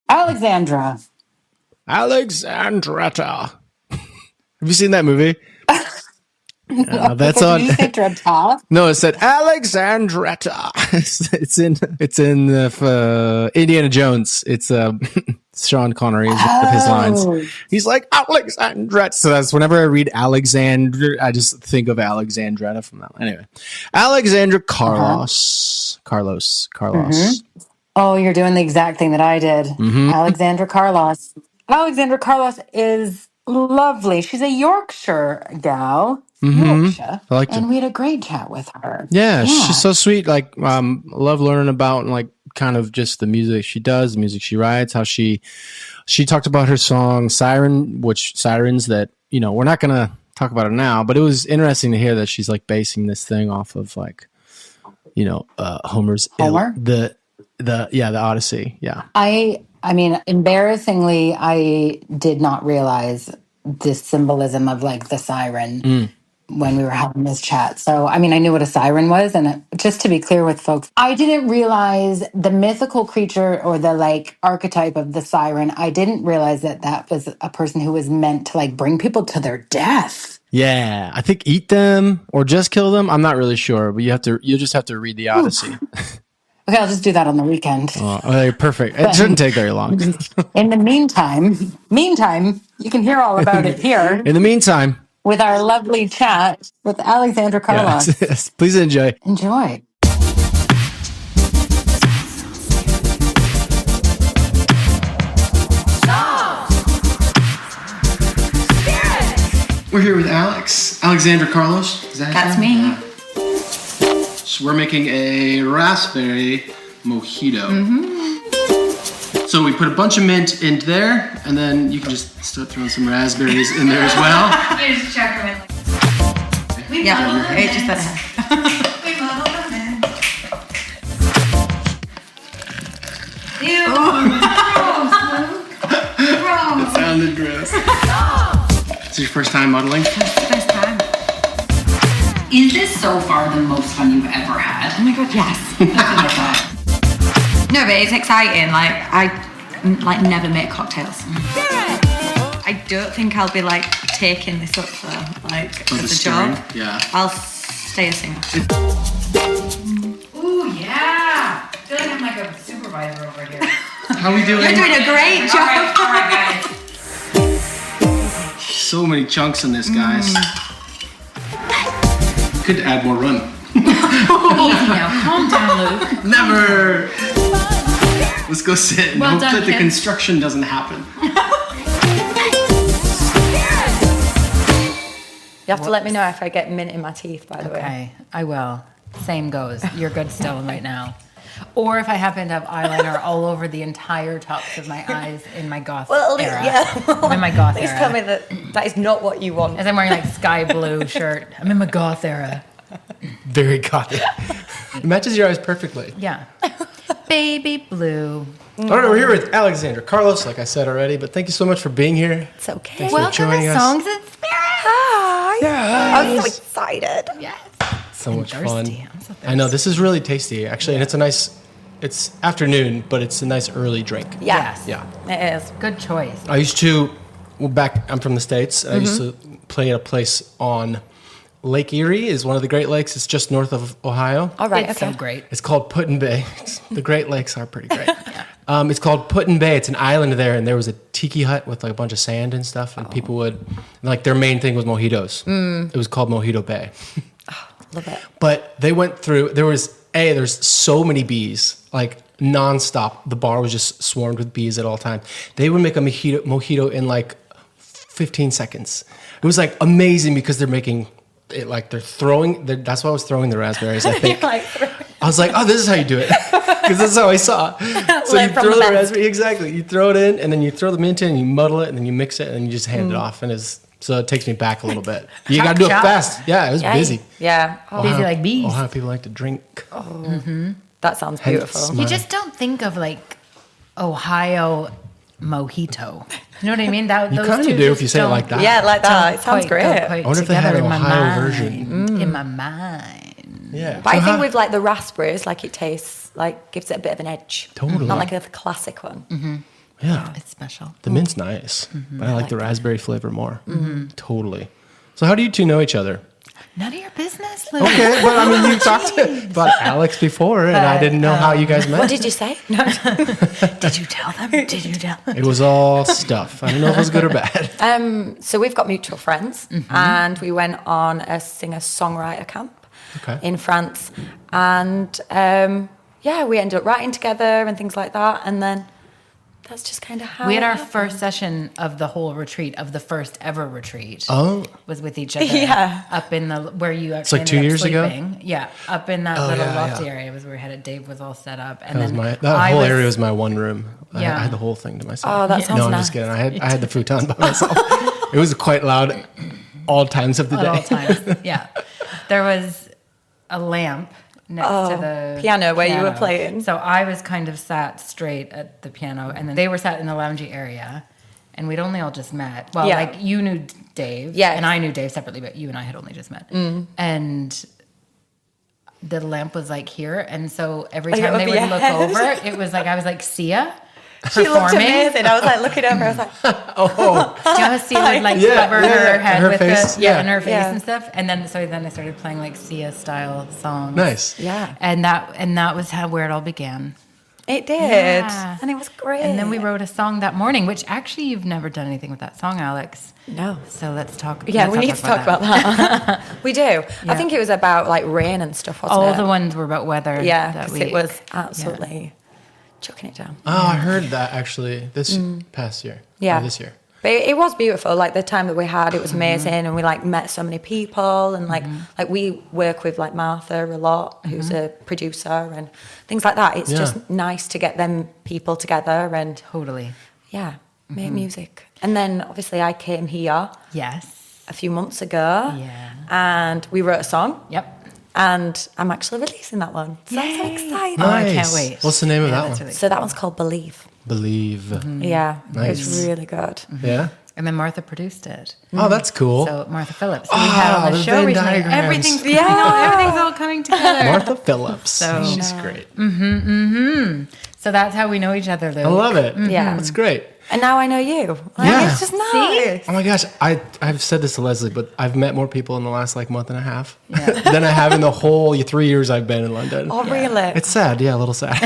Alexandra. Alexandretta. Have you seen that movie? That's Did on. you say Drepta? No, it said Alexandretta. It's in the Indiana Jones. It's Sean Connery is one of his lines. Oh. He's like Alexandretta. So that's whenever I read Alexandra, I just think of Alexandretta from that. Anyway, Alexandra Carlos. Carlos. Oh, you're doing the exact thing that I did. Alexandra Carlos. Alexandra Carlos is lovely. She's a Yorkshire gal. Yorkshire. I liked it. And we had a great chat with her. Yeah, she's so sweet. Like, love learning about like kind of just the music she does, the music she writes, how she talked about her song Siren, which sirens that, we're not going to talk about it now, but it was interesting to hear that she's like basing this thing off of like, Homer's Homer? the Odyssey. Yeah. I mean, embarrassingly, I did not realize the symbolism of like the siren when we were having this chat. So, I mean, I knew what a siren was. And just to be clear with folks, I didn't realize the mythical creature or the like archetype of the siren. I didn't realize that that was a person who was meant to like bring people to their death. Yeah. I think eat them or just kill them. I'm not really sure, but you just have to read the Odyssey. Okay, I'll just do that on the weekend. Oh, perfect. It shouldn't take very long. In the meantime, you can hear all about it here In the meantime, with our lovely chat with Alexandra Carlos. yes, please enjoy. Enjoy. We're here with Alexandra Carlos. Is that That's me. Yeah. So we're making a raspberry mojito. So we put a bunch of mint in there, and then you can just start throwing some raspberries in there as well. You just chuck them in. Yeah, it just better. We muddled them in. Ew. Gross. It sounded gross. Is this your first time modeling? That's the first time. Is this so far the most fun you've ever had? Oh my god, yes. No, but it's exciting. Like I never make cocktails. I don't think I'll be like taking this up though, like as a job. Yeah. I'll stay a singer. Ooh, yeah. I feel like I'm like a supervisor over here. How are we doing? You're doing a great job. All right, guys. So many chunks in this, guys. Could add more run. Easy now. Calm down, Luke. Never. Let's go sit and Well hope done, that the Kim. construction doesn't happen. You have to let me know if I get mint in my teeth, by the way. Okay, I will. Same goes. You're good still right now. Or if I happen to have eyeliner all over the entire tops of my eyes in my goth era. Yeah. I'm in my goth Please era. tell me that is not what you want. As I'm wearing like sky blue shirt. I'm in my goth era. Very gothic. It matches your eyes perfectly. Yeah. Baby blue. All right, we're here with Alexandra Carlos, like I said already, but thank you so much for being here. It's okay. Thanks for Welcome joining to us. Songs and Spirit. Hi. Yeah. I'm so excited. Yes. So much thirsty. fun. I'm so I know, this is really tasty, actually, and it's afternoon, but it's a nice early drink. Yes. Yeah. It is. Good choice. I'm from the States. I used to play at a place on Lake Erie, is one of the Great Lakes. It's just north of Ohio. All right. It's okay. so great. It's called Put-in Bay. The Great Lakes are pretty great. It's called Put-in Bay. It's an island there, and there was a tiki hut with like a bunch of sand and stuff, and people would, like their main thing was mojitos. It was called Mojito Bay. Love it. But they went through, there's so many bees, like nonstop. The bar was just swarmed with bees at all times. They would make a mojito in like 15 seconds. It was like amazing because they're making it like that's why I was throwing the raspberries, I think. I was like, oh, this is how you do it. Because that's how I saw. So you throw the raspberry, exactly. You throw it in, and then you throw the mint in, and you muddle it, and then you mix it, and you just hand it off. So it takes me back a little bit. You got to do it fast. Yeah, it was busy. Yeah. Busy like bees. Ohio people like to drink. That sounds beautiful. You just don't think of like Ohio mojito. You know what I mean? You kind of do if you say it like that. Yeah, like that. It sounds great. I wonder if they had an Ohio version. In my mind. Yeah. But I think with like the raspberries, like it tastes like gives it a bit of an edge. Totally. Not like a classic one. Yeah. It's special. The mint's nice, but I like the raspberry flavor more. Totally. So how do you two know each other? None of your business, Lou. Okay, but I mean, you talked about Alex before, and I didn't know how you guys met. What did you say? No. Did you tell them? Did you tell them? It was all stuff. I don't know if it was good or bad. So we've got mutual friends, and we went on a singer-songwriter camp in France, and we ended up writing together and things like that, and then that's just kind of how We had it our happened. first session of the whole retreat, of the first ever retreat. Oh. Was with each other. Yeah. Up in the, where you actually like 2 ended up years ago? sleeping. Yeah. Up in that little yeah, lofty yeah. area was where we had it. Dave was all set up. And That then whole area was my one room. Yeah. I had the whole thing to myself. Oh, that sounds No, I'm nice. just kidding. I had the futon by myself. It was quite loud all times of the at day. all times. Yeah. There was a lamp next to the piano where you were playing. So I was kind of sat straight at the piano, and then they were sat in the loungy area, and we'd only all just met. Well, Yeah. like you knew Dave, Yes. and I knew Dave separately, but you and I had only just met. And the lamp was like here, and so every Like time they over would your look head. over, it was like I was like Sia. She looked performing. amazing. I was like looking over. I was like, Do you know how Sia would like Yeah, cover yeah, her yeah. head Her with face, the yeah. and her face Yeah. and stuff, and then I started playing like Sia style songs. Nice. yeah, And that was where it all began. it did, Yeah. and it was great. And then we wrote a song that morning, which actually you've never done anything with that song, Alex. No. So let's talk. Yeah, let's we need to talk about that. We do. I think it was about like rain and stuff, wasn't All it? the ones were about weather. Yeah, that 'cause week. it was absolutely chucking it down. Oh, I heard that actually this past year. Yeah. Or this year. But it was beautiful. Like the time that we had, it was amazing, and we like met so many people, and like we work with like Martha a lot, who's a producer and things like that. It's Yeah. just nice to get them people together and Totally. make music. And then obviously I came here Yes. a few months ago, Yeah. and we wrote a song, Yep. and I'm actually releasing that one. So I'm so Yay. excited. Oh, I can't Nice. wait. What's the name of that that's one? really So that one's called Believe. Believe. Yeah, Nice. it's really good. Yeah. And then Martha produced it. Oh, that's cool. So Martha Phillips, who we had on the the show Venn recently. diagrams. Everything's everything's all coming together. Martha Phillips. So- She's great. So that's how we know each other, Luke. I love it. Yeah. That's great. And now I know you. Like, Yeah. It's just nice. Oh my gosh, I've said this to Lesley, but I've met more people in the last like month and a half than I have in the whole 3 years I've been in London. Oh, really? It's sad, yeah, a little sad.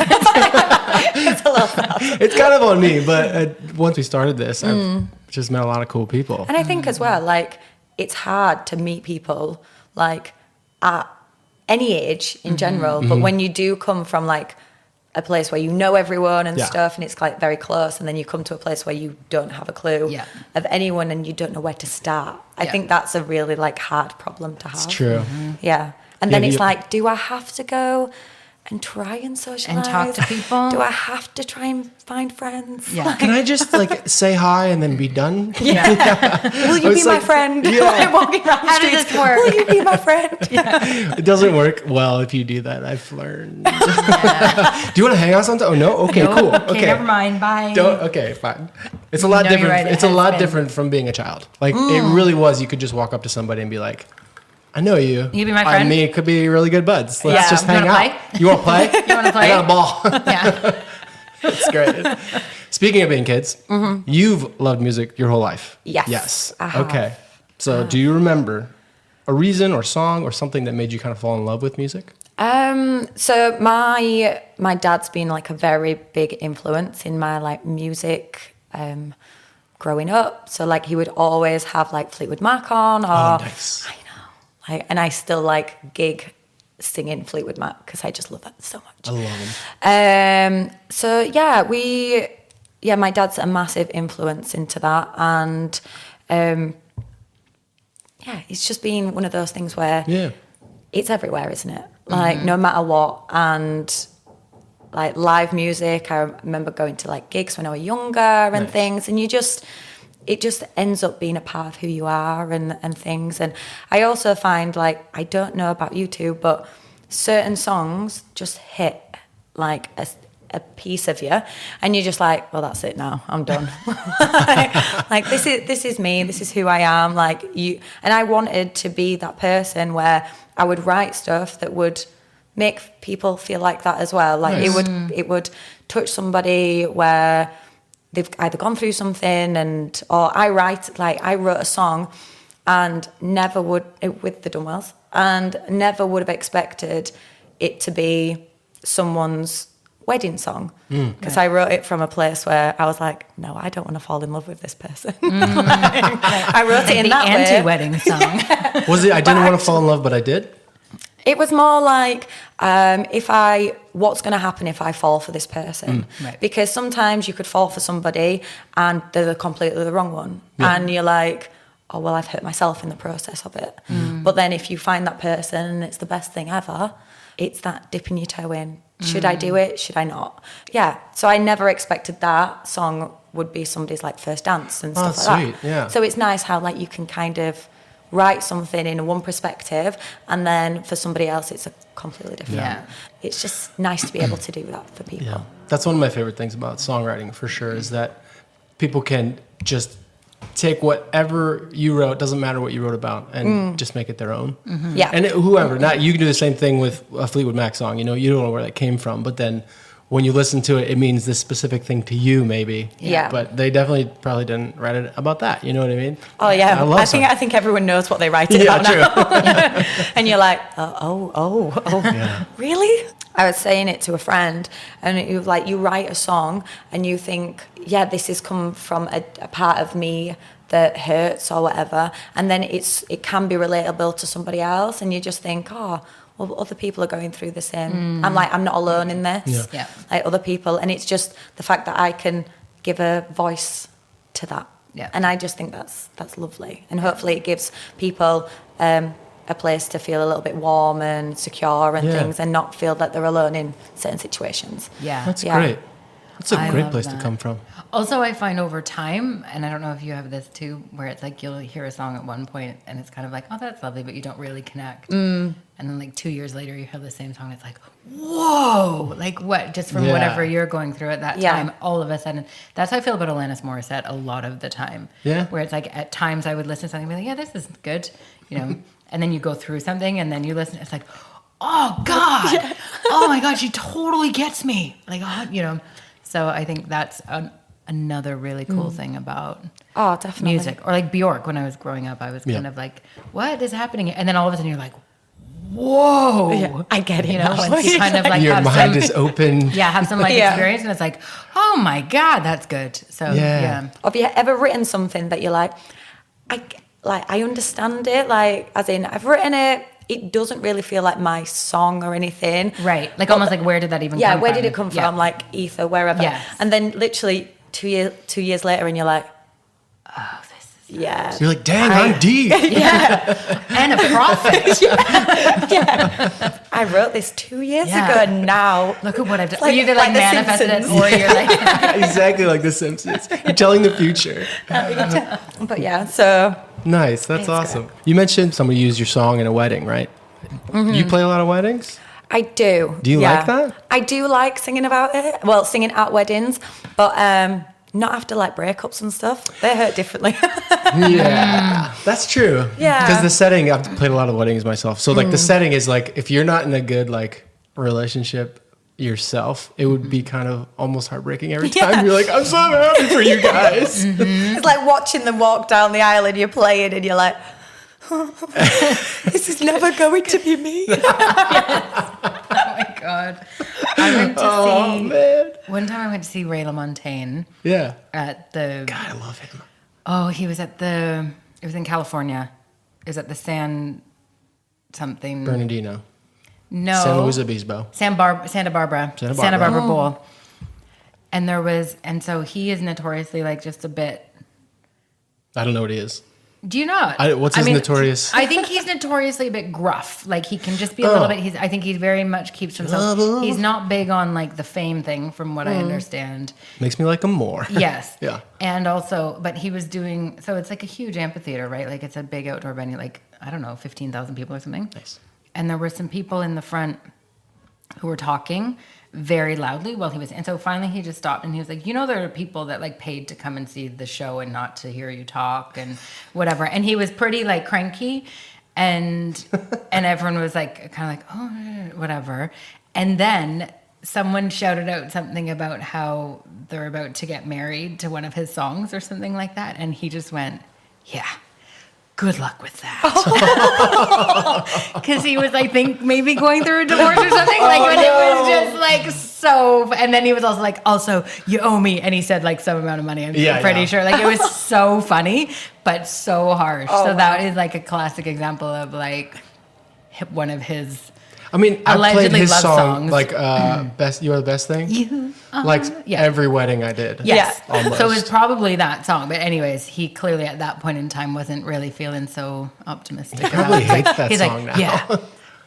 It's a little sad. It's kind of on me, but once we started this, I've just met a lot of cool people. And I think as well, like, it's hard to meet people, like, at any age in general. But when you do come from, like, a place where you know everyone and Yeah. stuff, and it's, like, very close, and then you come to a place where you don't have a clue Yeah. of anyone and you don't know where to start. I Yeah. think that's a really, like, hard problem to have. It's true. Yeah. And then Yeah, it's you- like, do I have to go and try and socialize? talk to people? Do I have to try and find friends? Yeah. Can I just like say hi and then be done? Will you be It's my like- friend? Yeah. Like, walking around the How does streets, this work? Will you be my friend? It doesn't work well if you do that. I've learned. Do you want to hang out sometime? Oh no. Okay. Cool. Okay, never mind. Bye. Okay, fine. It's a lot know you're different. right, It's it a lot has been. different from being a child. Like it really was. You could just walk up to somebody and be like, "I know you. You be my friend?" And me could be really good buds. Let's Yeah. just You hang wanna out. You want to play? You want to play? I got a ball. Yeah. It's great. Speaking of being kids, you've loved music your whole life. Yes, Yes. I have. Okay. So, do you remember a reason or song or something that made you kind of fall in love with music? So my dad's been like a very big influence in my like music growing up. So like he would always have like Fleetwood Mac on, or Nice. I know, like, and I still like gig singing Fleetwood Mac because I just love that so much. I love them. So yeah, my dad's a massive influence into that, and it's just been one of those things where it's everywhere, isn't it? Like no matter what, and like live music. I remember going to like gigs when I was younger and things, and it just ends up being a part of who you are and things. And I also find, like, I don't know about you two, but certain songs just hit like a piece of you, and you're just like, well, that's it now, I'm done. like this is me, this is who I am. Like you, and I wanted to be that person where I would write stuff that would make people feel like that as well. Like it would touch somebody where they've either gone through something or I wrote a song and with the Dunwells, and never would have expected it to be someone's wedding song, because I wrote it from a place where I was like, no, I don't want to fall in love with this person. I wrote it in that way. The anti-wedding song. Was it I didn't want to fall in love, but I did? It was more like, what's going to happen if I fall for this person? Right. Because sometimes you could fall for somebody and they're completely the wrong one. Yeah. And you're like, oh, well, I've hurt myself in the process of it. But then if you find that person and it's the best thing ever, it's that dipping your toe in. Should I do it? Should I not? Yeah. So I never expected that song would be somebody's like first dance and stuff like sweet. that. Yeah. So it's nice how like you can kind of write something in one perspective, and then for somebody else it's a completely different. Yeah. It's just nice to be able to do that for people. Yeah. That's one of my favorite things about songwriting, for sure, is that people can just take whatever you wrote, doesn't matter what you wrote about, and just make it their own. Yeah. And whoever, not you can do the same thing with a Fleetwood Mac song. You know, you don't know where that came from, but then when you listen to it, it means this specific thing to you, maybe. Yeah. But they definitely probably didn't write it about that. You know what I mean? Oh yeah, I love I think everyone knows what they write it about now. And you're like, Yeah. really? I was saying it to a friend, and you write a song and you think, yeah, this has come from a part of me that hurts or whatever, and then it can be relatable to somebody else, and you just think, oh, well, other people are going through the same. I'm not alone in this. Yeah. Like other people, and it's just the fact that I can give a voice to that. Yeah. And I just think that's lovely, and hopefully it gives people a place to feel a little bit warm and secure and things, and not feel that they're alone in certain situations. Yeah. That's great. That's a I great love place to that. come from. Also, I find over time, and I don't know if you have this too, where it's like you'll hear a song at one point and it's kind of like, oh, that's lovely, but you don't really connect. And then like 2 years later, you hear the same song. It's like, whoa, like what? Just from whatever you're going through at that time, all of a sudden. That's how I feel about Alanis Morissette a lot of the time. Yeah. Where it's like at times I would listen to something and be like, yeah, this is good, you know. And then you go through something and then you listen. It's like, oh God, oh my God, she totally gets me. Like, oh, you know. So I think that's another really cool thing about Definitely. music. Or like Bjork, when I was growing up, I was kind of like, what is happening? And then all of a sudden you're like, whoa. Yeah, I get it. You know, now. once you kind of like Your have mind some, is open. have some like experience, and it's like, oh my God, that's good. So yeah. Have you ever written something that you're like, I understand it, like as in I've written it, it doesn't really feel like my song or anything. Right. Like almost like, where did that even come from? Yeah, where did it come from? Like ether, wherever. Yes. And then literally 2 years later, and you're like, Oh, this is yeah. So you're like, dang, I'm deep. and a prophet. I wrote this 2 years Yeah. ago, and now Look at what I've done. like- You either like The manifested it, Simpsons. or you're like, Exactly like The Simpsons. You're telling the future. but yeah, so Nice. That's awesome. You mentioned somebody used your song in a wedding, right? You play a lot of weddings? I do. Do you like that? I do like singing about it. Well, singing at weddings, but not after like breakups and stuff. They hurt differently. Yeah, that's true. Yeah. Because the setting, I've played a lot of weddings myself. So like the setting is like, if you're not in a good like relationship yourself, it would be kind of almost heartbreaking every time. You're like, I'm so happy for you guys. It's like watching them walk down the aisle and you're playing and you're like, this is never going to be me. oh my God. I went to see, Man. one time I went to see Ray LaMontagne Yeah. at the, God, I love him. oh, he was at the, it was in California. It was at the San something. Bernardino. No. San Luis Obispo. Santa Barbara. Santa Barbara. Santa Barbara Bowl. And there was, and so he is notoriously like just a bit. I don't know what he is. Do you not? What's his notorious? I think he's notoriously a bit gruff. Like he can just be a little bit. I think he very much keeps himself. He's not big on like the fame thing, from what I understand. Makes me like him more. Yes. Yeah. And also, but he was doing, so it's like a huge amphitheater, right? Like it's a big outdoor venue, like, I don't know, 15,000 people or something. Nice. And there were some people in the front who were talking very loudly while he was, and so finally he just stopped and he was like, you know, there are people that like paid to come and see the show and not to hear you talk and whatever. And he was pretty like cranky, and everyone was like kind of like, oh, whatever. And then someone shouted out something about how they're about to get married to one of his songs or something like that. And he just went, yeah, good luck with that. Because he was, I think, maybe going through a divorce or something. It was just like so. And then he was also like, also, you owe me. And he said like some amount of money. I'm pretty sure. Like, it was so funny, but so harsh. That is like a classic example of like one of his. I mean, I played his love song songs. like "Best You Are the Best Thing." Every wedding I did. Yes. Almost. So it was probably that song. But anyways, he clearly at that point in time wasn't really feeling so optimistic. He probably hates that he's song like, now. yeah,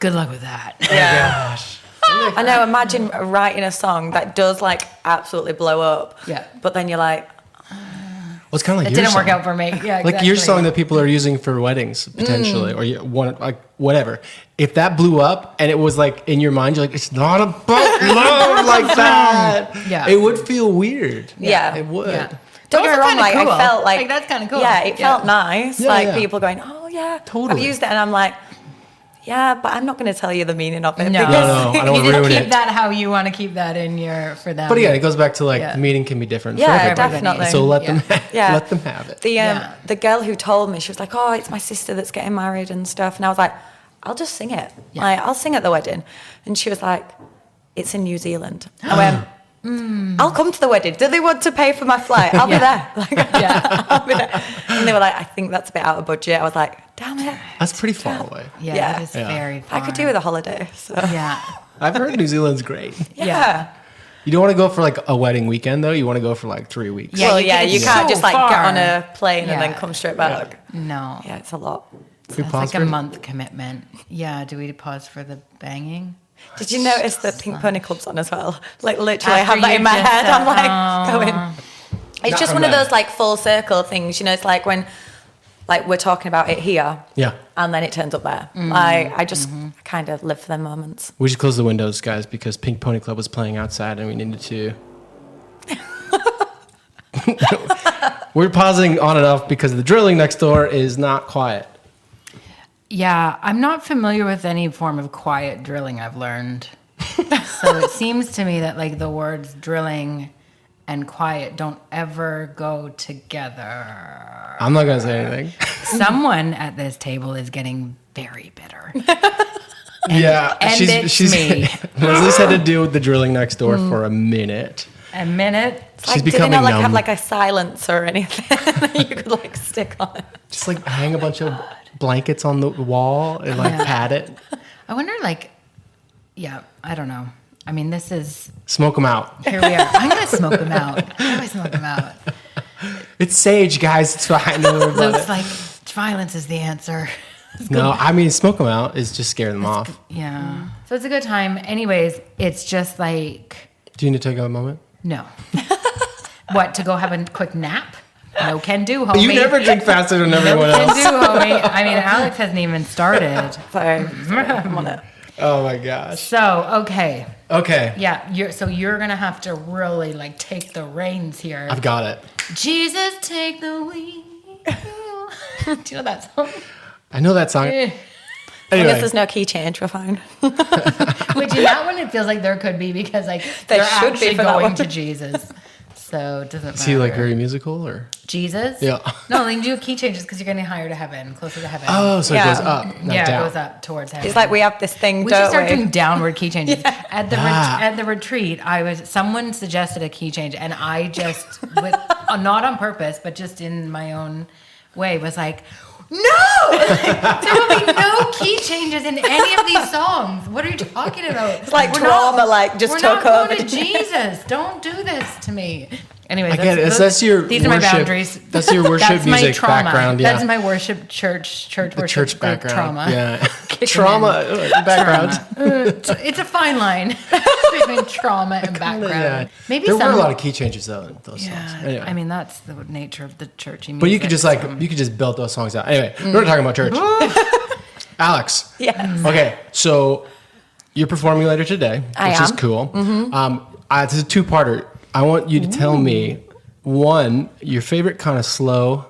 good luck with that. Yeah. Gosh. I know. Imagine writing a song that does like absolutely blow up. Yeah. But then you're like, Well, it's kind of like It your didn't song. work out for me. Yeah, exactly. Like your song that people are using for weddings potentially, or whatever. If that blew up and it was like in your mind, you're like, it's not about love like that. Yeah. It would feel weird. Yeah. It would. Yeah. don't get me wrong, like cool. I felt like that's kind of cool. Yeah, it felt nice. Yeah, People going, oh yeah, Totally. I've used it, and I'm like, yeah, but I'm not going to tell you the meaning of it. No, No, I don't you want to just ruin keep it. that how you want to keep that in for them. But again, it goes back to like Yeah. the meaning can be different. for Yeah, everybody. definitely. So let them Yeah. let them have it. The girl who told me, she was like, oh, it's my sister that's getting married and stuff, and I was like, I'll just sing it. Yeah. Like, I'll sing at the wedding. And she was like, it's in New Zealand. I went, I'll come to the wedding. Do they want to pay for my flight? I'll be there. I'll be there. And they were like, I think that's a bit out of budget. I was like, damn it. That's pretty far away. Yeah, Yeah. that is Yeah. very far. I could do with a holiday. So Yeah. I've heard New Zealand's great. yeah. You don't want to go for like a wedding weekend though. You want to go for like 3 weeks. Yeah, Well, you yeah, can- you it's can't so just like get far. on a plane and then Yeah. come straight back. No. Yeah, it's a lot. Can we It's pause like for a it? month commitment. Yeah, do we pause for the banging? Did you notice the Pink Pony Club's on as well? Like literally, I After have that you in my just head. said, I'm like going. It's Not just from one of that. those like full circle things. You know, it's like when like we're talking about it here, Yeah. and then it turns up there. I just kind of live for them moments. We should close the windows, guys, because Pink Pony Club was playing outside and we needed to. We're pausing on and off because the drilling next door is not quiet. Yeah, I'm not familiar with any form of quiet drilling I've learned. So it seems to me that like the words drilling and quiet don't ever go together. I'm not going to say anything. Someone at this table is getting very bitter. Yeah. and it's me. Leslie's had to deal with the drilling next door for a minute. A minute. It's She's like, do they becoming not like numb. have like a silencer or anything that you could like stick on? Just like hang a bunch of blankets on the wall and like Yeah. pat it. I wonder like, yeah, I don't know. I mean, this is, Smoke them out. here we are. I'm going to smoke them out. I always smoke them out. It's sage, guys. It's fine. Don't worry about Looks it. like violence is the answer. No, I mean, smoke them out is just scare them off. Yeah. So it's a good time. Anyways, it's just like, Do you need to take a moment? no. What, to go have a quick nap? No can do, homie. You never drink faster than everyone No can else. do, homie. I mean, Alex hasn't even started. Sorry, I'm on it. Oh my gosh. So, okay. Okay. Yeah, you're going to have to really like take the reins here. I've got it. Jesus, take the wheel. Do you know that song? I know that song. Eh. As long Anyway, as there's no key change, we're fine. Which in that one, it feels like there could be because like There they're should be actually for that going one. to Jesus. So it doesn't matter. is he like very musical or? Jesus? Yeah. No, they can do key changes because you're getting higher to heaven, closer to heaven. Oh, so Yeah. it goes up, not yeah, down. it goes up towards heaven. It's like we have this thing, We should don't start we? doing downward key changes. At the Ah. at the retreat, someone suggested a key change, and I just, not on purpose, but just in my own way, was like, no, there will be no key changes in any of these songs. What are you talking about? It's like trauma, like, just we're took not over. going to Jesus. Don't do this to me. Anyway, I get it. That's your these are my worship- boundaries. that's your worship That's my music trauma. background, yeah. That's my worship church The worship church group background. trauma. Yeah. Kicking Trauma in. background. It's a fine line between trauma and background. Yeah. Maybe there were some. a lot of key changes though in those Yeah, songs. Anyway. I mean that's the nature of the churchy music. But you could just you could just build those songs out. Anyway, we're not talking about church. Alex. Yes. Okay, so you're performing later today, I which is am. cool. This is a two-parter. I want you to tell me one, your favorite kind of slow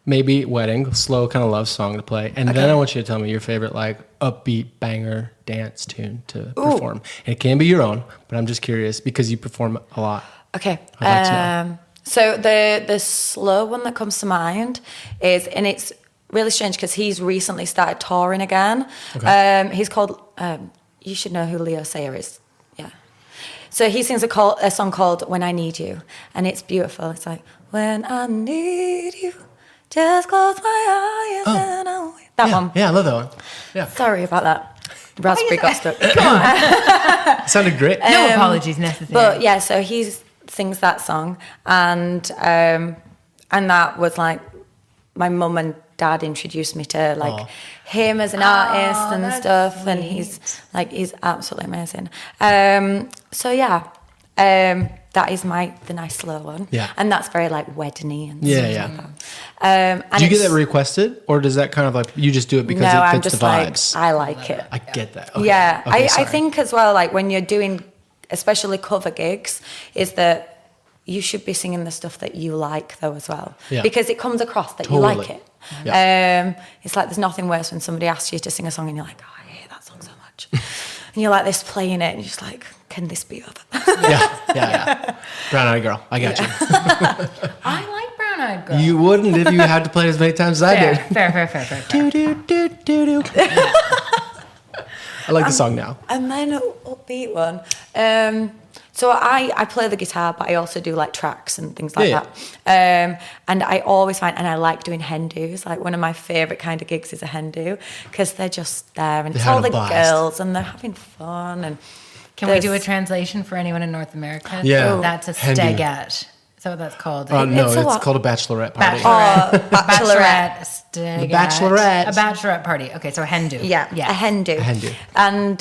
maybe wedding, slow kind of love song to play, and then I want you to tell me your favorite like upbeat banger dance tune to perform. And it can be your own, but I'm just curious because you perform a lot. Okay. I'd like to know. So the slow one that comes to mind is, and it's really strange because he's recently started touring again. Okay. He's called, you should know who Leo Sayer is. Yeah. So he sings a song called When I Need You, and it's beautiful. It's like, when I need you, just close my eyes and I'll wait. That one. Yeah, I love that one. Yeah. Sorry about that. Raspberry got stuck. Come on. It sounded great. No apologies necessary. But yeah, so he sings that song, and that was like my mum and dad introduced me to like him as an artist and stuff, and he's absolutely amazing. So yeah, that is the nice slow one. Yeah, and that's very like wedding-y and yeah. stuff like that. And do you get that requested, or does that kind of like you just do it because it fits the vibes? I like it. I get that. Okay. Yeah, okay, I think as well, like when you're doing, especially cover gigs, is that you should be singing the stuff that you like though as well, because it comes across that you like it. Yeah. It's like there's nothing worse when somebody asks you to sing a song and you're like, oh, I hate that song so much, and you're like this playing it and you're just like, can this be over? yeah. Brown Eyed Girl, I got you. I like Brown Eyed Girl. You wouldn't if you had to play it as many times as I did. Fair. Do do do do do. I like the song now. And then an upbeat one. So I play the guitar, but I also do like tracks and things like that. And I always find, and I like doing hen do's. Like one of my favourite kind of gigs is a hen do, because they're just there and it's all the girls and they're having fun. And can we do a translation for anyone in North America? Yeah. That's a stagette. Is that what that's called? Oh, no, it's called a bachelorette party. Bachelorette. Bachelorette. A bachelorette party. Okay, so a hen do. Yeah, a hen do. A hen do. And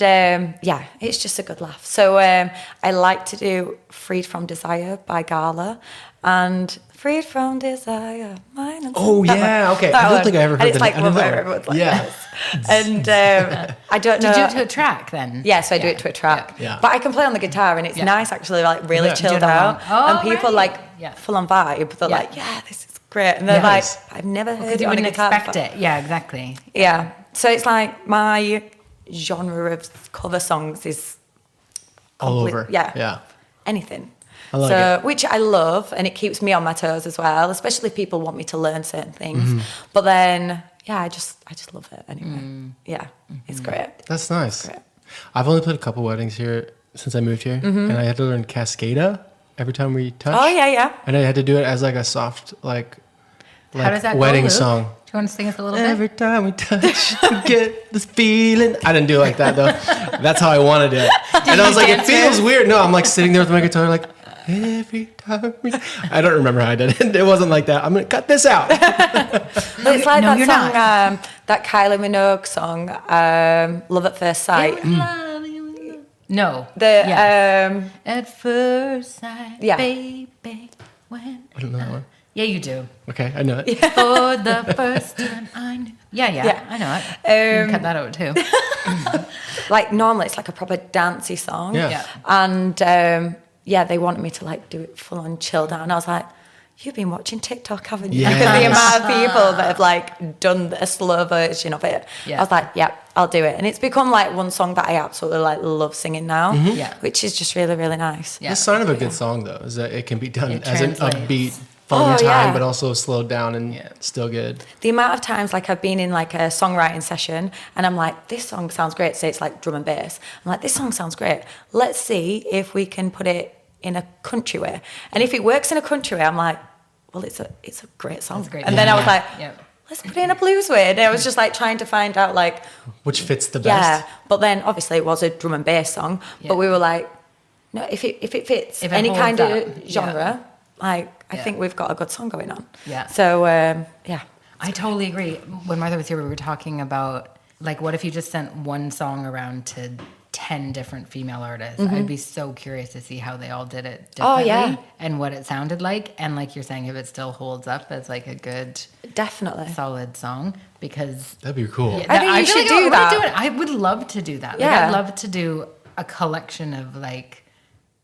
it's just a good laugh. So I like to do Freed From Desire by Gala, and Freed From Desire, mine and oh, yeah, okay. I don't think I ever heard that. And it's like one where everyone's like this. And I don't know. Did you do it to a track then? Yeah, so I do it to a track. Yeah. But I can play on the guitar, and it's nice actually, like really chilled out. And people full on vibe. They're like, yeah, this is great. And they're like, I've never heard it on a guitar expect before. it. Yeah, exactly. Yeah. So it's like my genre of cover songs is all over. Yeah. Anything. I like it. Which I love, and it keeps me on my toes as well, especially if people want me to learn certain things. But then, I just love it anyway. Yeah, it's great. That's nice. Great. I've only played a couple weddings here since I moved here, and I had to learn Cascada every time we touch. Oh, yeah. And I had to do it as like a soft, like how does that wedding go, song. Do you want to sing us a little bit? Every time we touch, you get this feeling. I didn't do it like that though. That's how I wanted it. And I was like, it feels weird. No, I'm like sitting there with my guitar, like every time. I don't remember how I did it. It wasn't like that. I'm gonna cut this out. It's like that song, that Kylie Minogue song, "Love at First Sight." No. At first sight, baby, when I don't know that one. Yeah, you do. Okay, I know it. For the first time I knew. Yeah, I know it. You can cut that out too. Like normally it's like a proper dancey song. Yeah. And they wanted me to like do it full on chill down. And I was like, you've been watching TikTok, haven't you? Yes. Because the amount of people that have like done a slow version of it. Yeah. I was like, I'll do it. And it's become like one song that I absolutely like love singing now. Which is just really, really nice. The sign of a good song though is that it can be done as an upbeat, fun time, but also slowed down and still good. The amount of times like I've been in like a songwriting session and I'm like, this song sounds great. Say it's like drum and bass. I'm like, this song sounds great. Let's see if we can put it in a country way. And if it works in a country way, I'm like, well, it's a great song. And then I was like, let's put it in a blues way. And I was just like trying to find out like which fits the best. Yeah. But then obviously it was a drum and bass song. But we were like, no, if it fits any kind of genre, like I think we've got a good song going on. Yeah. So I totally agree. When Martha was here, we were talking about like, what if you just sent one song around to 10 different female artists? I'd be so curious to see how they all did it differently and what it sounded like. And like you're saying, if it still holds up as like a good, definitely solid song, because that'd be cool. I think you should do that. I would love to do that. Like, I'd love to do a collection of like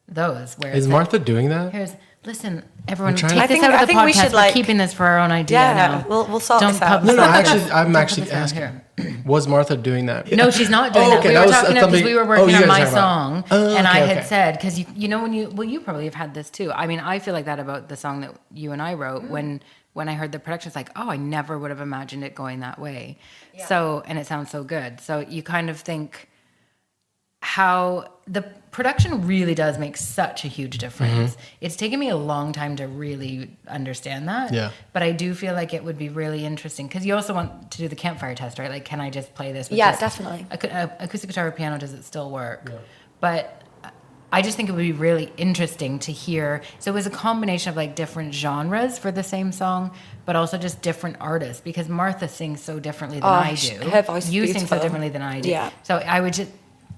those. Where is Martha doing that? Listen, everyone, take I this out of the podcast. we should, We're keeping this for our own idea now. We'll sort Don't this out. publish I'm actually asking. Was Martha doing that? No, she's not doing that. Okay, We were talking because we were working on my song, and I had said, because you know you probably have had this too. I mean, I feel like that about the song that you and I wrote when I heard the production. It's like, oh, I never would have imagined it going that way. Yeah. So, and it sounds so good. So you kind of think how the production really does make such a huge difference. Mm-hmm. It's taken me a long time to really understand that. Yeah. But I do feel like it would be really interesting because you also want to do the campfire test, right? Like, can I just play this? With this? Definitely. Acoustic guitar or piano, does it still work? Yeah. But I just think it would be really interesting to hear. So it was a combination of like different genres for the same song, but also just different artists because Martha sings so differently than I do. Her voice is You beautiful. sing so differently than I do. Yeah. So I would just,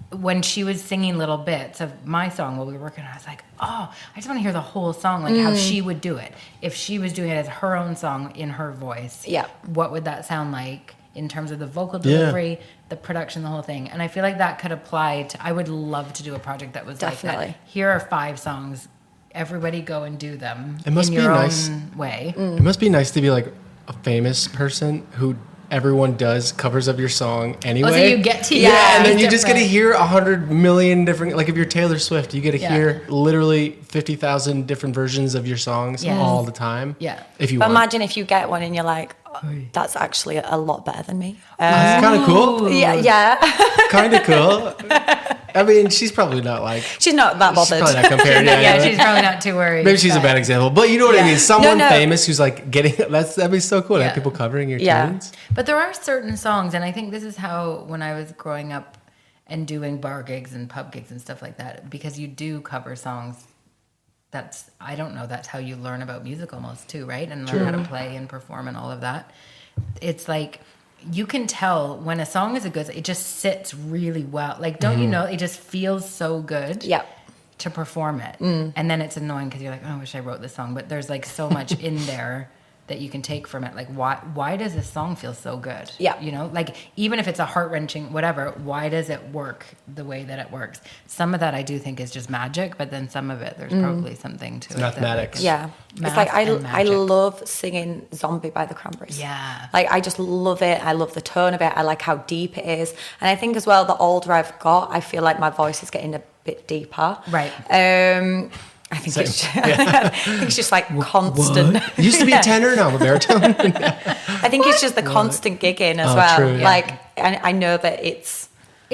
when she was singing little bits of my song while we were working, I was like, oh, I just want to hear the whole song, like how she would do it. If she was doing it as her own song in her voice, what would that sound like in terms of the vocal delivery, the production, the whole thing? And I feel like that could apply to, I would love to do a project that was like that. Here are 5 songs, everybody go and do them in your own way. It must be nice to be like a famous person who everyone does covers of your song anyway. Oh, so you get to and then you just get to hear 100 million different. Like if you're Taylor Swift, you get to hear literally 50,000 different versions of your songs all the time. Yeah, if you. But imagine if you get one and you're like, oh, that's actually a lot better than me. That's kind of cool. Yeah. Kind of cool. I mean, she's probably not like... She's not that bothered. She's probably not compared. She's probably not too worried. Maybe she's a bad example. But you know what I mean? Someone famous who's like getting... That'd be so cool. Have people covering your tunes. But there are certain songs, and I think this is how, when I was growing up and doing bar gigs and pub gigs and stuff like that, because you do cover songs, that's how you learn about music almost too, right? And learn how to play and perform and all of that. It's like... You can tell when a song is a good, it just sits really well. Like, don't you know, it just feels so good to perform it. And then it's annoying because you're like, oh, I wish I wrote this song. But there's like so much in there that you can take from it. Like, why does this song feel so good? Yeah. You know, like even if it's a heart-wrenching whatever, why does it work the way that it works? Some of that I do think is just magic, but then some of it, there's probably something to it. Mathematics. It's like I love singing Zombie by the Cranberries. Yeah. Like I just love it. I love the tone of it. I like how deep it is. And I think as well, the older I've got, I feel like my voice is getting a bit deeper. Right. I think it's just like constant. It used to be a tenor, now I'm a baritone. I think it's just the constant gigging as well. True, like I know that it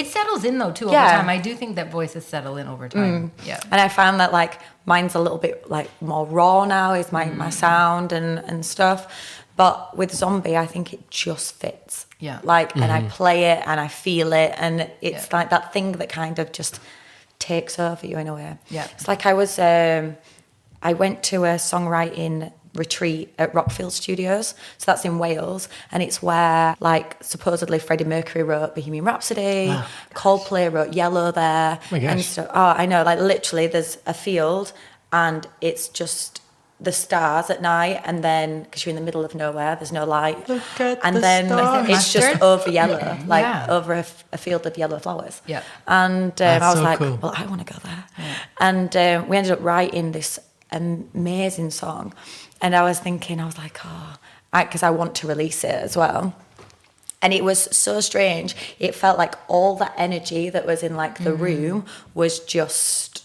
settles in though too over time. I do think that voices settle in over time. Yeah. And I found that like mine's a little bit like more raw now is my sound and stuff. But with Zombie, I think it just fits. Yeah. Like and I play it and I feel it and it's like that thing that kind of just takes over you in a way. Yeah. It's like I went to a songwriting retreat at Rockfield Studios. So that's in Wales. And it's where like supposedly Freddie Mercury wrote Bohemian Rhapsody, Coldplay wrote Yellow there. Oh my gosh. And so, I know, like literally there's a field and it's just the stars at night and then because you're in the middle of nowhere, there's no light. And then it's just over yellow, like over a field of yellow flowers. Yeah. And I was so like, cool. well, I want to go there. Yeah. And we ended up writing this amazing song. And I was thinking, I was like, because I want to release it as well. And it was so strange. It felt like all that energy that was in like the room was just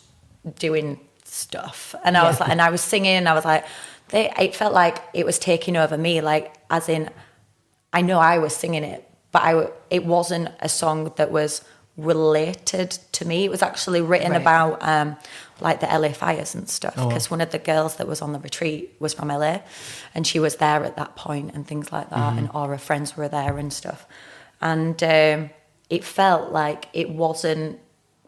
doing stuff. And I was like, and I was singing and I was like, it felt like it was taking over me. Like, as in, I know I was singing it, but it wasn't a song that was related to me. It was actually written about like the LA fires and stuff because one of the girls that was on the retreat was from LA and she was there at that point and things like that and all her friends were there and stuff and it felt like it wasn't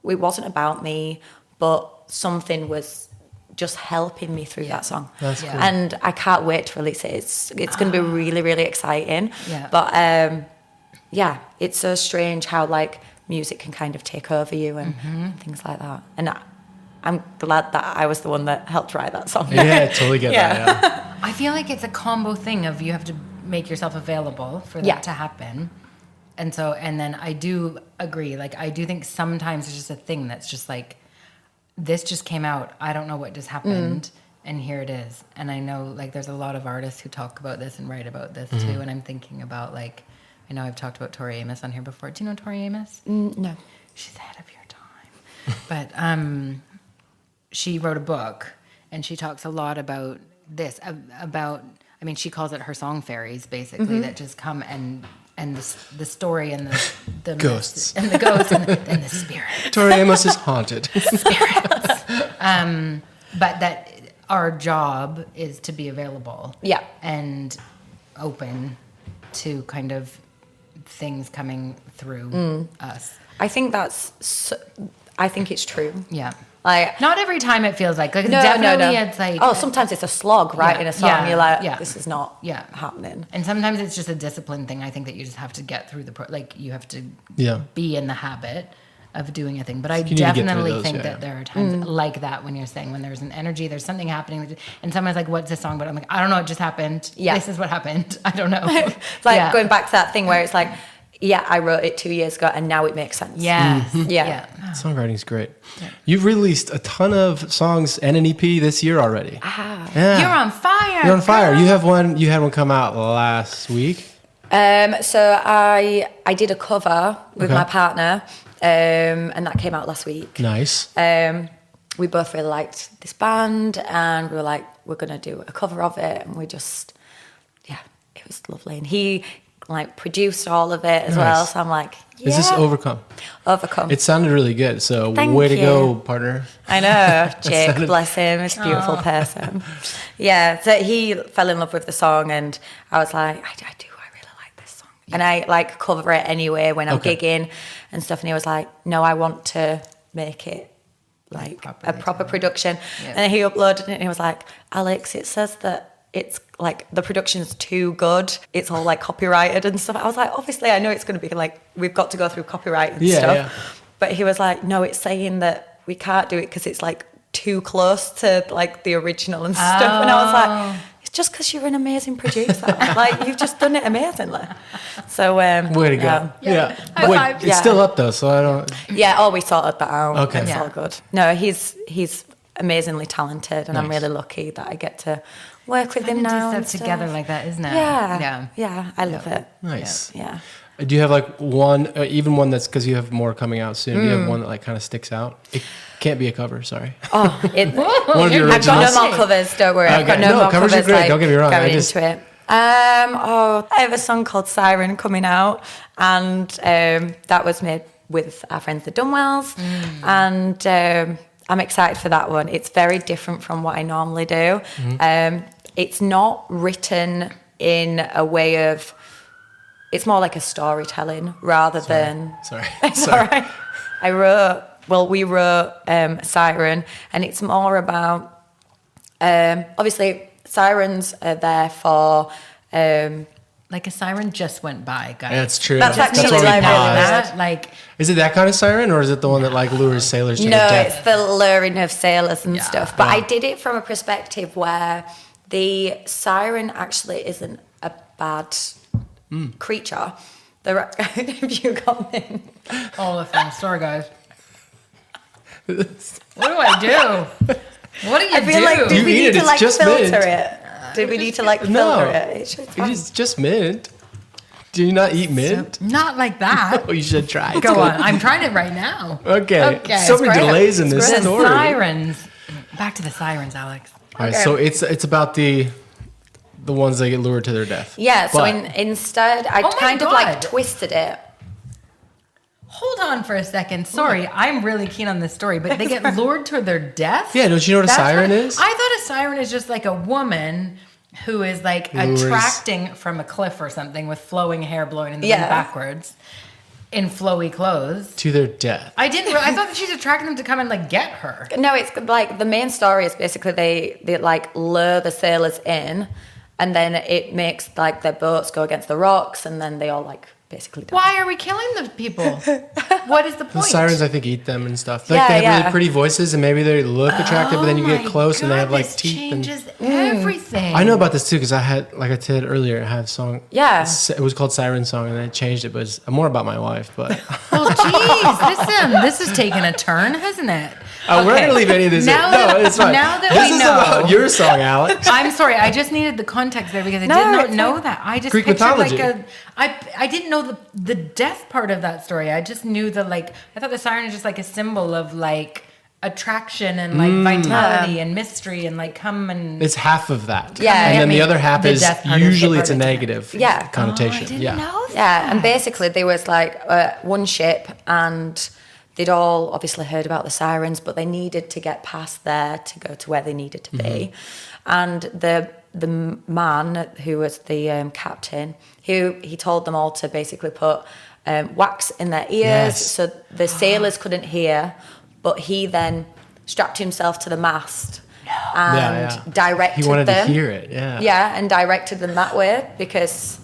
about me but something was just helping me through that song. That's cool. And I can't wait to release it. It's going to be really, really exciting. But it's so strange how like music can kind of take over you and things like that. And I'm glad that I was the one that helped write that song. Yeah, totally get that. Yeah. I feel like it's a combo thing of you have to make yourself available for that to happen. And then I do agree. Like, I do think sometimes it's just a thing that's just like, this just came out. I don't know what just happened. and here it is. And I know like there's a lot of artists who talk about this and write about this too. And I'm thinking about like, I know I've talked about Tori Amos on here before. Do you know Tori Amos? No. She's ahead of your time. But she wrote a book and she talks a lot about this, about, I mean, she calls it her song fairies, basically, that just come and the story and the Ghosts. and the ghosts and the spirit. Tori Amos is haunted. Spirits. But that our job is to be available. Yeah. And open to kind of things coming through us. I think I think it's true. Yeah. Like, not every time it feels like no. definitely it's like, oh, sometimes it's a slog, right? Yeah, In a song, yeah, you're like, yeah. this is not Yeah. happening. and sometimes it's just a discipline thing. I think that you just have to get through like you have to Yeah. be in the habit of doing a thing. But I need to get through definitely those, think yeah. that there are times like that when you're saying when there's an energy, there's something happening, and someone's like, "What's this song?" But I'm like, "I don't know. It just happened. Yeah. This is what happened. I don't know." It's like going back to that thing where it's like, yeah, I wrote it 2 years ago and now it makes sense. Yes. Yeah. Songwriting's great. You've released a ton of songs and an EP this year already. Yeah. You're on fire. You're on fire. You have one. You had one come out last week. So I did a cover with Okay. my partner, and that came out last week. Nice. We both really liked this band, and we were like, we're gonna do a cover of it, and we just, it was lovely. And he like produced all of it as well, so I'm like, Is this Overcome? Overcome. It sounded really good. So Thank way to you. go, partner. I know, Jake, bless him, he's a beautiful person. Yeah, so he fell in love with the song, and I was like, I really like this song. And I like cover it anyway when I'm gigging and stuff, and he was like, no, I want to make it like a proper production. Yeah. And then he uploaded it, and he was like, Alex, it says that it's like the production's too good. It's all like copyrighted and stuff. I was like, obviously, I know it's going to be like, we've got to go through copyright and stuff. Yeah. But he was like, no, it's saying that we can't do it because it's like too close to like the original and stuff. And I was like, it's just because you're an amazing producer. Like, you've just done it amazingly. So, Way to go. Yeah. Wait, five. it's still up though, so I don't. Yeah, we sorted that out. Okay. It's Yeah. all good. No, he's amazingly talented, and I'm Nice. really lucky that I get to work with him now. Stuff and stuff. together like that, isn't it? Yeah, I love it. Nice. Yeah. Do you have like one, even one that's, because you have more coming out soon, do you have one that like kind of sticks out? It can't be a cover, sorry. Oh, One of your I've got originals. no more covers. Don't worry. I've got Okay. no No, more covers covers. are great, Like, don't get me wrong, Going I just- into it. I have a song called Siren coming out, and that was made with our friends the Dunwells, and I'm excited for that one. It's very different from what I normally do. It's not written in a way of. It's more like a storytelling rather than. Sorry. It's all right. We wrote Siren, and it's more about, obviously, sirens are there for, Like a siren just went by, guys. That's true. That's actually what we like really paused. bad. Like, Is it that kind of siren, or is it the one that like lures sailors to no, their it's death? the luring of sailors and stuff. But Yeah. I did it from a perspective where the siren actually isn't a bad creature. Have you got me? all the things. Sorry, guys. What do I do? What do you I feel do? like, did You we eat need it, to it's like just filter mint. it? Did we need to like No. filter it? It's fine. It's just mint. Do you not eat mint? Not like that. Oh, you should try. It's Go good. on. I'm trying it right now. Okay. Okay, So it's many great. delays in this The story. sirens. Back to the sirens, Alex. All right, so it's about the ones that get lured to their death. Yeah, so But- instead, I Oh my kind of God. like twisted it. Hold on for a second. Sorry, I'm really keen on this story, but they get lured to their death? Yeah, don't you know what a That's siren is? I thought a siren is just like a woman who is like Lures. attracting from a cliff or something with flowing hair blowing in the Yeah. wind backwards in flowy clothes. To their death. I thought that she's attracting them to come and like get her. No, it's like the main story is basically they like lure the sailors in, and then it makes like their boats go against the rocks, and then they all like basically die. Why are we killing the people? What is the The point? sirens, I think, eat them and stuff. Like Yeah, they have yeah. really pretty voices, and maybe they look attractive, but then you Oh get my close, and they God, have like this teeth. And changes everything. I know about this too because I had, like I said earlier, I had a song. Yeah. It was called Siren Song, and then I changed it, but it's more about my wife. But Well, geez, this is taking a turn, hasn't it? We're not going to leave any of this in. No, it's fine. Now that this we is know, about your song, Alex. I'm sorry. I just needed the context there because I did not know that. I just Greek pictured mythology. I didn't know the death part of that story. I just knew that I thought the siren is just like a symbol of like attraction and like vitality and mystery and like come and. It's half of that. Yeah. And then the other half the is death part usually is it's a negative connotation. I didn't yeah. know that. Yeah, and basically there was like one ship, and they'd all obviously heard about the sirens, but they needed to get past there to go to where they needed to be. And the man who was the captain, he told them all to basically put wax in their ears so the sailors couldn't hear, but he then strapped himself to the mast and directed them. He wanted to hear it, Yeah, and directed them that way because,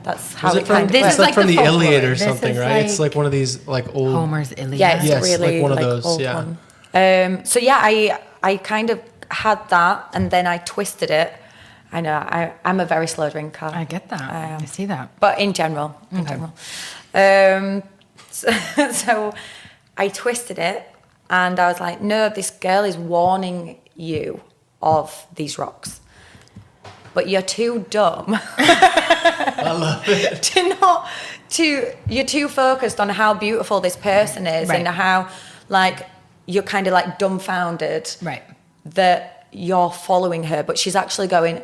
that's how it kind of This works. is like like from the the folklore. Iliad or This something, is right? It's like one of these like old Homer's Iliad. Yeah, it's Yes, really like one of like those, old yeah. one. So yeah, I kind of had that, and then I twisted it. I know I'm a very slow drinker. I get that. I see that. But in general. So I twisted it, and I was like, no, this girl is warning you of these rocks. But you're too dumb. I love it. You're too focused on how beautiful this person is and how like you're kind of like dumbfounded that you're following her, but she's actually going,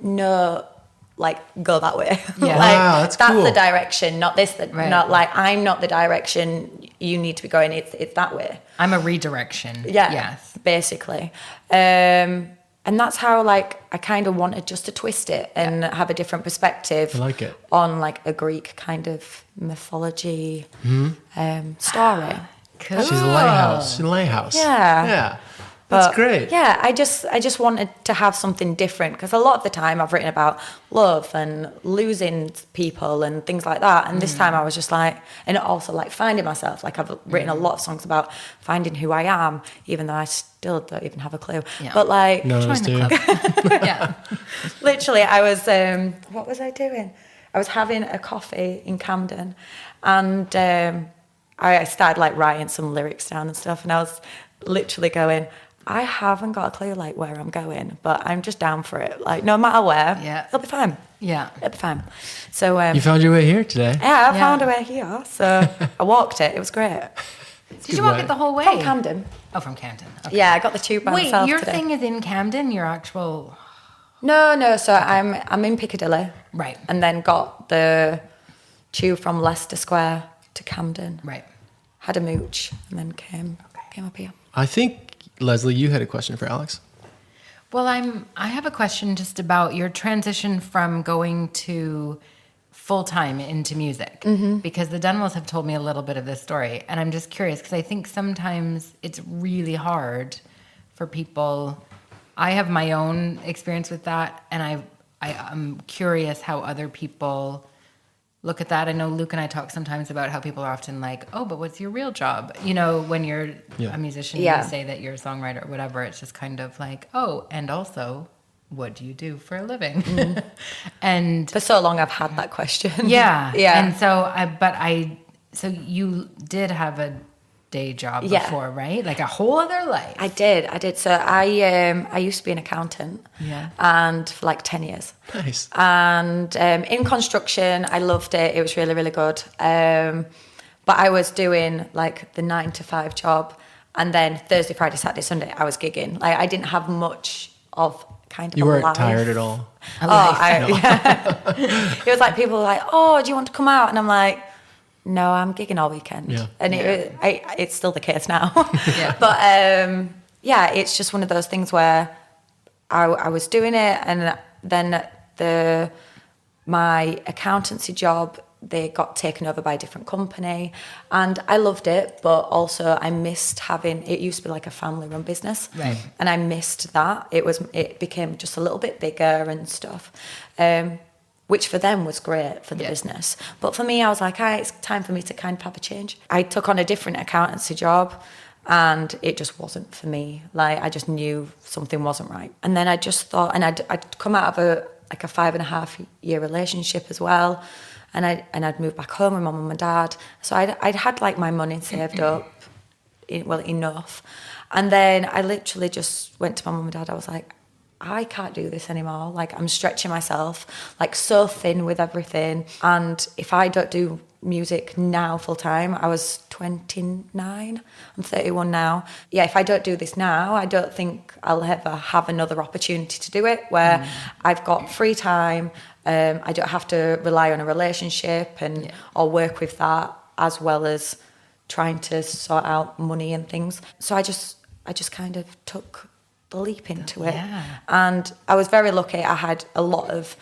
no, like go that way. Yeah. Like, Wow, that's cool. the direction, not this. Not like I'm not the direction you need to be going. It's that way. I'm a redirection. Yeah. Yes. Basically. And that's how like I kind of wanted just to twist it and have a different perspective I like it. on like a Greek kind of mythology story. Cool. She's a lighthouse. Yeah. Yeah. That's But, great. Yeah, I just wanted to have something different because a lot of the time I've written about love and losing people and things like that. And this time I was just like, and also like finding myself. Like I've written a lot of songs about finding who I am, even though I still don't even have a clue. Yeah. But like, No, Join it's the too. club. Yeah. literally, I was, what was I doing? I was having a coffee in Camden, and I started like writing some lyrics down and stuff, and I was literally going, I haven't got a clue like where I'm going, but I'm just down for it. Like no matter where, it'll be fine. Yeah. It'll be fine. So You found your way here today. yeah, I found a way here. So I walked it. It was great. Did you walk it the whole way? From Camden. Oh, from Camden. Okay. Yeah, I got the tube by Wait, myself your today. thing is in Camden? Your actual... No. So I'm in Piccadilly. Right. And then got the tube from Leicester Square to Camden. Right. Had a mooch and then came up here. I think, Lesley, you had a question for Alex. Well, I have a question just about your transition from going to full-time into music, because the Dunwells have told me a little bit of this story, and I'm just curious because I think sometimes it's really hard for people. I have my own experience with that, and I'm curious how other people look at that. I know Luke and I talk sometimes about how people are often like, oh, but what's your real job? You know, when you're a musician, you say that you're a songwriter or whatever, it's just kind of like, oh, and also, what do you do for a living? And For so long I've had that question. yeah. Yeah. And so you did have a day job before, right? Like a whole other life. I did. So I used to be an accountant. Yeah. And for like 10 years. Nice. And in construction, I loved it. It was really, really good. But I was doing like the 9 to 5 job. And then Thursday, Friday, Saturday, Sunday, I was gigging. Like I didn't have much of kind of You a weren't life. tired at all. It was like people were like, oh, do you want to come out? And I'm like, no, I'm gigging all weekend. Yeah. And it's still the case now. Yeah. But it's just one of those things where I was doing it, and then my accountancy job, they got taken over by a different company, and I loved it, but also I missed having, it used to be like a family run business, Right. and I missed that. It became just a little bit bigger and stuff, which for them was great for the business. But for me, I was like, it's time for me to kind of have a change. I took on a different accountancy job, and it just wasn't for me. Like, I just knew something wasn't right. And then I just thought, and I'd come out of a 5.5 year relationship as well, and I'd moved back home with my mum and dad. So I'd had like my money saved up, enough. And then I literally just went to my mum and dad. I was like, I can't do this anymore. Like, I'm stretching myself, like, so thin with everything. And if I don't do music now full time, I was 29, I'm 31 now. Yeah, if I don't do this now, I don't think I'll ever have another opportunity to do it where I've got free time. I don't have to rely on a relationship and or work with that, as well as trying to sort out money and things. So I just kind of took the leap into it. And I was very lucky. I had a lot of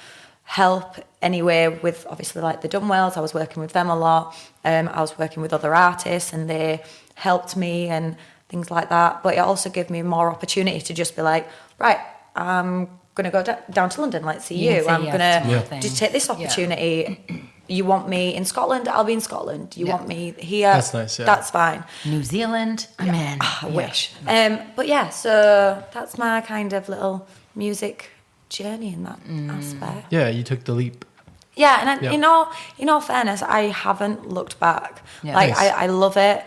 help anyway with obviously like the Dunwells. I was working with them a lot. I was working with other artists and they helped me and things like that. But it also gave me more opportunity to just be like, right, I'm going to go down to London, let's see you. I'm going to just take this opportunity. You want me in Scotland? I'll be in Scotland. You want me here? That's nice, that's fine. New Zealand? I'm in. I wish. But yeah, so that's my kind of little music journey in that aspect. Yeah, you took the leap. Yeah, and in all fairness, I haven't looked back. Like, nice. I love it.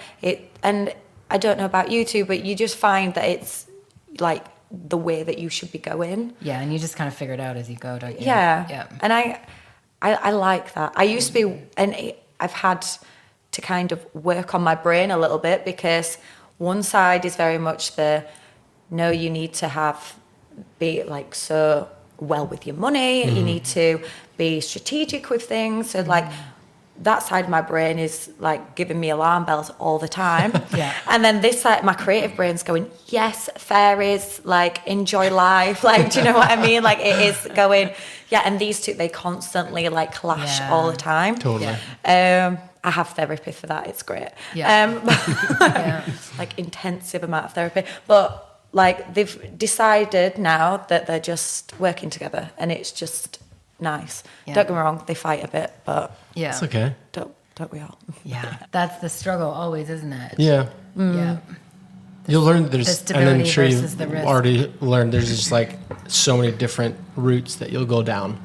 And I don't know about you two, but you just find that it's like the way that you should be going. Yeah, and you just kind of figure it out as you go, don't you? Yeah. And I like that. I used to be, and I've had to kind of work on my brain a little bit, because one side is very much no, you need to be like so well with your money. You need to be strategic with things. So like that side of my brain is like giving me alarm bells all the time. And then this side, my creative brain's going, yes, fairies, like enjoy life. Like, do you know what I mean? Like it is going, and these two, they constantly like clash all the time. Totally. I have therapy for that. It's great. Like intensive amount of therapy. But like they've decided now that they're just working together, and it's just nice. Don't get me wrong, they fight a bit, but it's okay. Don't we all? That's the struggle always, isn't it? Yeah. You'll learn and I'm sure you've already learned there's just like so many different routes that you'll go down.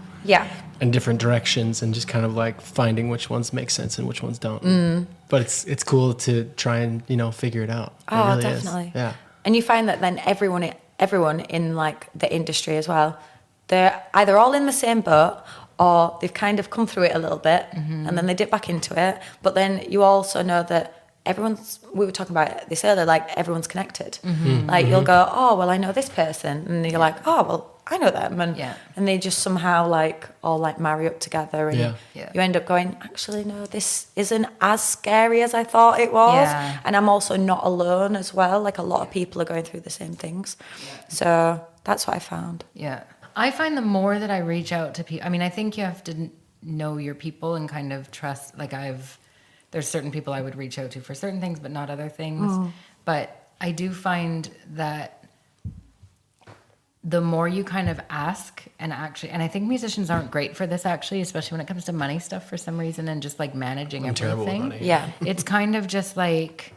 And different directions, and just kind of like finding which ones make sense and which ones don't. But it's cool to try and figure it out. It really definitely. Is. Yeah. And you find that then everyone in like the industry as well, they're either all in the same boat, or they've kind of come through it a little bit and then they dip back into it. But then you also know that we were talking about this earlier, like everyone's connected. Like you'll go, oh, well, I know this person. And you're like, oh, well, I know them. And they just somehow like all like marry up together. And you end up going, actually, no, this isn't as scary as I thought it was. And I'm also not alone as well. Like a lot of people are going through the same things. So that's what I found. I find the more that I reach out to people, I mean, I think you have to know your people and kind of trust, like there's certain people I would reach out to for certain things, but not other things. But I do find that the more you kind of ask and I think musicians aren't great for this actually, especially when it comes to money stuff for some reason, and just like managing everything. It's kind of just like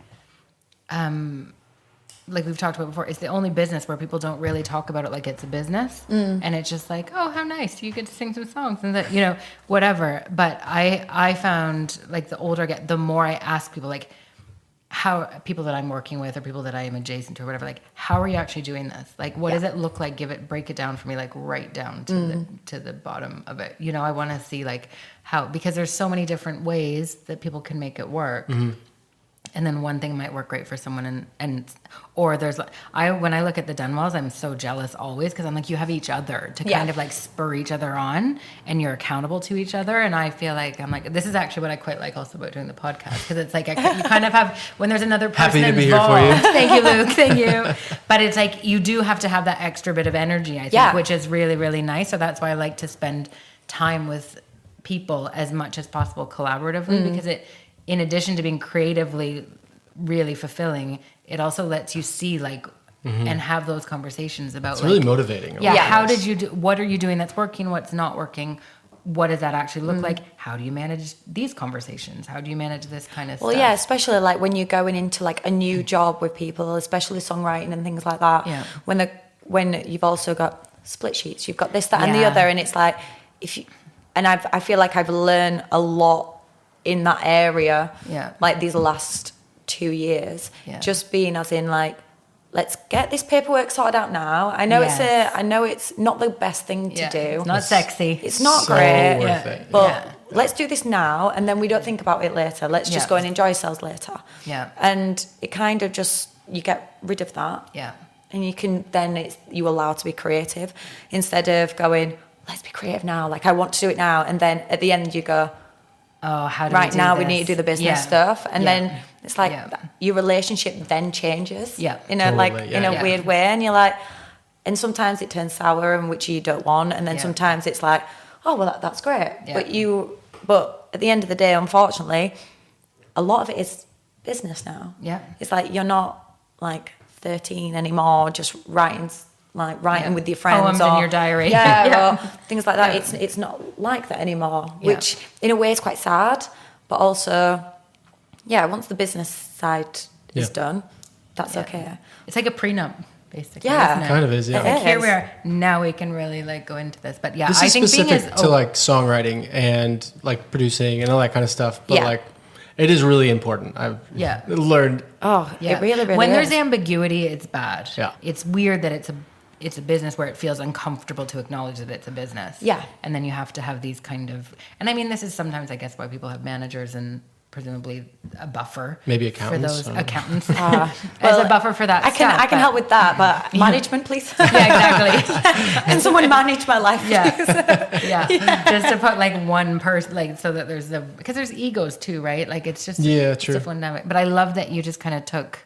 we've talked about before, it's the only business where people don't really talk about it like it's a business. And it's just like, oh, how nice, you get to sing some songs and that, whatever. But I found like the older I get, the more I ask people, like how people that I'm working with or people that I am adjacent to or whatever, like, how are you actually doing this? Like, what does it look like? Break it down for me, like right down to the bottom of it. I want to see like how, because there's so many different ways that people can make it work. And then one thing might work great for someone, or there's when I look at the Dunwells, I'm so jealous always, because I'm like, you have each other to kind of like spur each other on, and you're accountable to each other. And I feel like I'm like, this is actually what I quite like also about doing the podcast, because it's like you kind of have, when there's another person happy to involved. Be here for you. Thank you, Luke. Thank you. But it's like you do have to have that extra bit of energy, I think, which is really, really nice. So that's why I like to spend time with people as much as possible collaboratively, because in addition to being creatively really fulfilling, it also lets you see like and have those conversations about it's really motivating. How did you do, what are you doing that's working, what's not working, what does that actually look like, how do you manage these conversations, how do you manage this kind of stuff? Especially like when you're going into like a new job with people, especially songwriting and things like that, when you've also got split sheets, you've got this, that and the other, and it's like I feel like I've learned a lot in that area, like these last 2 years, just being as in like let's get this paperwork sorted out now. I know I know it's not the best thing to do. It's not sexy. It's not so great. worth it. But let's do this now, and then we don't think about it later. Let's just go and enjoy ourselves later. Yeah. And it kind of just, you get rid of that. Yeah. And you can, then you're allowed to be creative instead of going, let's be creative now. Like, I want to do it now. And then at the end you go, oh, how do right we do now this? we need to do the business stuff. And then it's like your relationship then changes in a weird way. And you're like, and sometimes it turns sour, and which you don't want. And then sometimes it's like, oh, well, that's great. Yeah. But at the end of the day, unfortunately, a lot of it is business now. Yeah. It's like, you're not like 13 anymore, just writing with your friends. Poems in your diary. Or things like that. It's not like that anymore, which in a way is quite sad, but also, once the business side is done, that's okay. It's like a prenup, basically. Yeah. Isn't it? Kind of is, yeah. Like, here we are. Now we can really like go into this. But This I is think specific to like songwriting and like producing and all that kind of stuff. But like, it is really important. I've learned. Oh, it really, really when is. there's ambiguity, it's bad. Yeah. It's weird that it's a business where it feels uncomfortable to acknowledge that it's a business. Yeah. And then you have to have these kind of, and I mean, this is sometimes, I guess, why people have managers and presumably a buffer. Maybe accountants. For those accountants. Well, as a buffer for that I can help with that, but management, please. Exactly. Can someone manage my life, please? Just to put like one person, like, so that there's because there's egos too, right? Like, it's just true. It's a fun dynamic. But I love that you just kind of took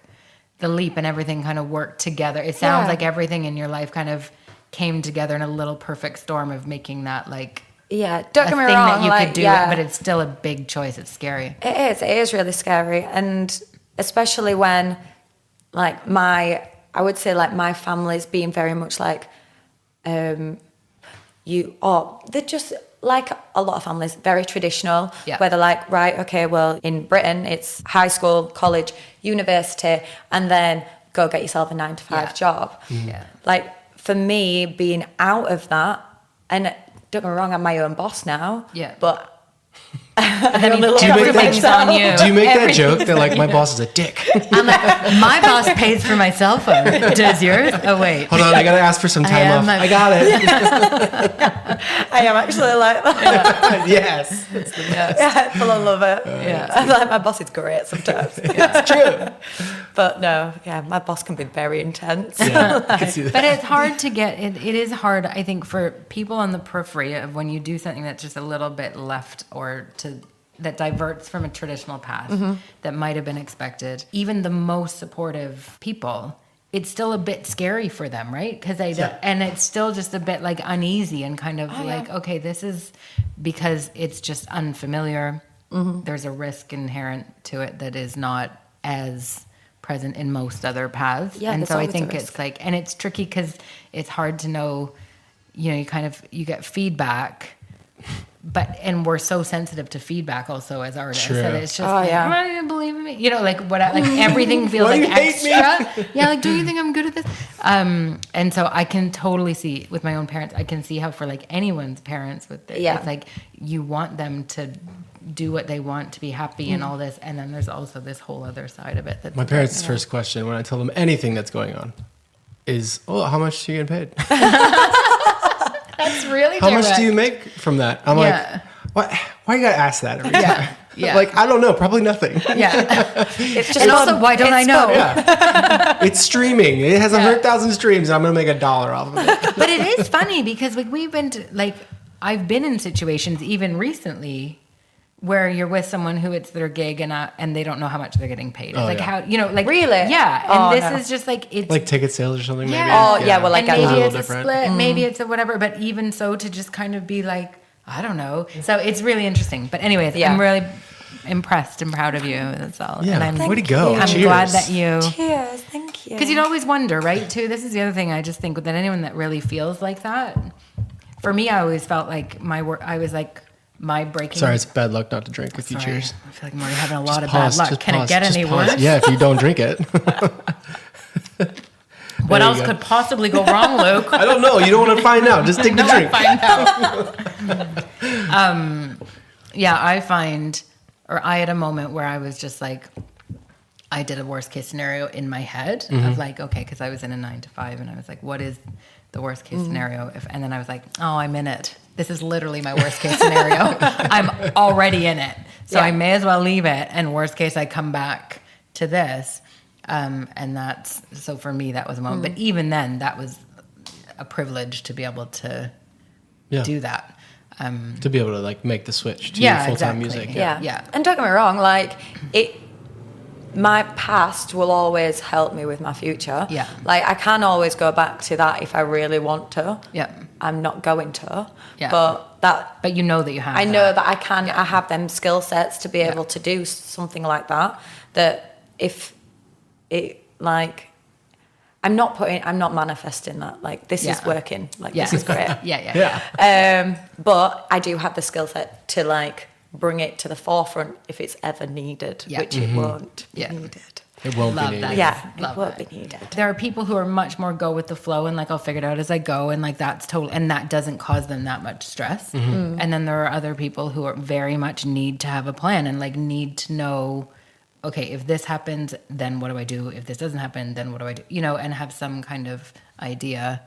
the leap and everything kind of worked together. It sounds like everything in your life kind of came together in a little perfect storm of making that like Don't get me thing wrong, that you like, could do it, but it's still a big choice. It's scary. It is really scary, and especially when like I would say like my family's being very much like they're just like a lot of families, very traditional, where they're like, right, okay, well, in Britain, it's high school, college, university, and then go get yourself a 9-to-5 job. Yeah. Like, for me, being out of that, and don't get me wrong, I'm my own boss now, but I only look after myself. on you. Do you make that joke that like my boss is a dick? I'm like, my boss pays for my cell phone. Does yours? Oh, wait. Hold on, I gotta ask for some time off. I got it. I am actually like that. Yes. I full on love it. I'm like, my boss is great sometimes. It's true. But no, my boss can be very intense. Yeah, I can see that. But it's hard to get, it is hard, I think, for people on the periphery of when you do something that's just a little bit left or that diverts from a traditional path that might have been expected. Even the most supportive people, it's still a bit scary for them, right? Because and it's still just a bit like uneasy and kind of okay, this is because it's just unfamiliar. There's a risk inherent to it that is not as present in most other paths. And so I think it's like, and it's tricky because it's hard to know, you get feedback, and we're so sensitive to feedback also as artists that it's just why do you believe in me? Everything feels like extra. Like, do you think I'm good at this? And so I can totally see with my own parents, I can see how for like anyone's parents with this, it's like you want them to do what they want to be happy and all this, and then there's also this whole other side of it. That my parents' first question when I tell them anything that's going on is, how much are you getting paid? That's really How much do you make from that? I'm like, what? Why you gotta ask that every time? Like, I don't know, probably nothing. It's just and also, why don't I know? It's streaming. It has 100,000 streams. And I'm gonna make $1 off of it. But it is funny because like I've been in situations even recently where you're with someone who it's their gig and they don't know how much they're getting paid. It's how really? And this is just like it's like ticket sales or something. Yeah. Maybe. Well, like and maybe it's a different. split, maybe it's a whatever. But even so, to just kind of be like, I don't know. So it's really interesting. But anyways, I'm really impressed and proud of you. That's all. Yeah, and way to go. I'm Cheers. glad that you. Cheers, thank you. Because you'd always wonder, right? Too. This is the other thing I just think that anyone that really feels like that. For me, I always felt like my work. I was like. My breaking. Sorry, it's bad luck not to drink with you. Cheers. I feel like I'm already having a lot of bad luck. Can it get any worse? Yeah, if you don't drink it. What else could possibly go wrong, Luke? I don't know. You don't want to find out. Just take the drink. Find out. I had a moment where I was just like, I did a worst case scenario in my head of like, okay, because I was in a 9 to 5 and I was like, what is the worst case scenario? And then I was like, oh, I'm in it. This is literally my worst case scenario. I'm already in it. So I may as well leave it. And worst case, I come back to this. And so for me, that was a moment. But even then, that was a privilege to be able to do that. To be able to like make the switch to full-time music. Yeah. And don't get me wrong, like my past will always help me with my future. Yeah. Like I can always go back to that if I really want to. Yeah. I'm not going to. Yeah. But you know that you have I know that I can. I have them skill sets to be able to do something like that. That if it like. I'm not manifesting that. Like, this is working. Like, this is great. But I do have the skill set to, like, bring it to the forefront if it's ever needed, which it won't be needed. It won't be needed. That. Yeah, it won't be needed. There are people who are much more go with the flow and, like, I'll figure it out as I go, and, like, that's total, and that doesn't cause them that much stress. And then there are other people who are very much need to have a plan and, like, need to know, okay, if this happens, then what do I do? If this doesn't happen, then what do I do? You know, and have some kind of idea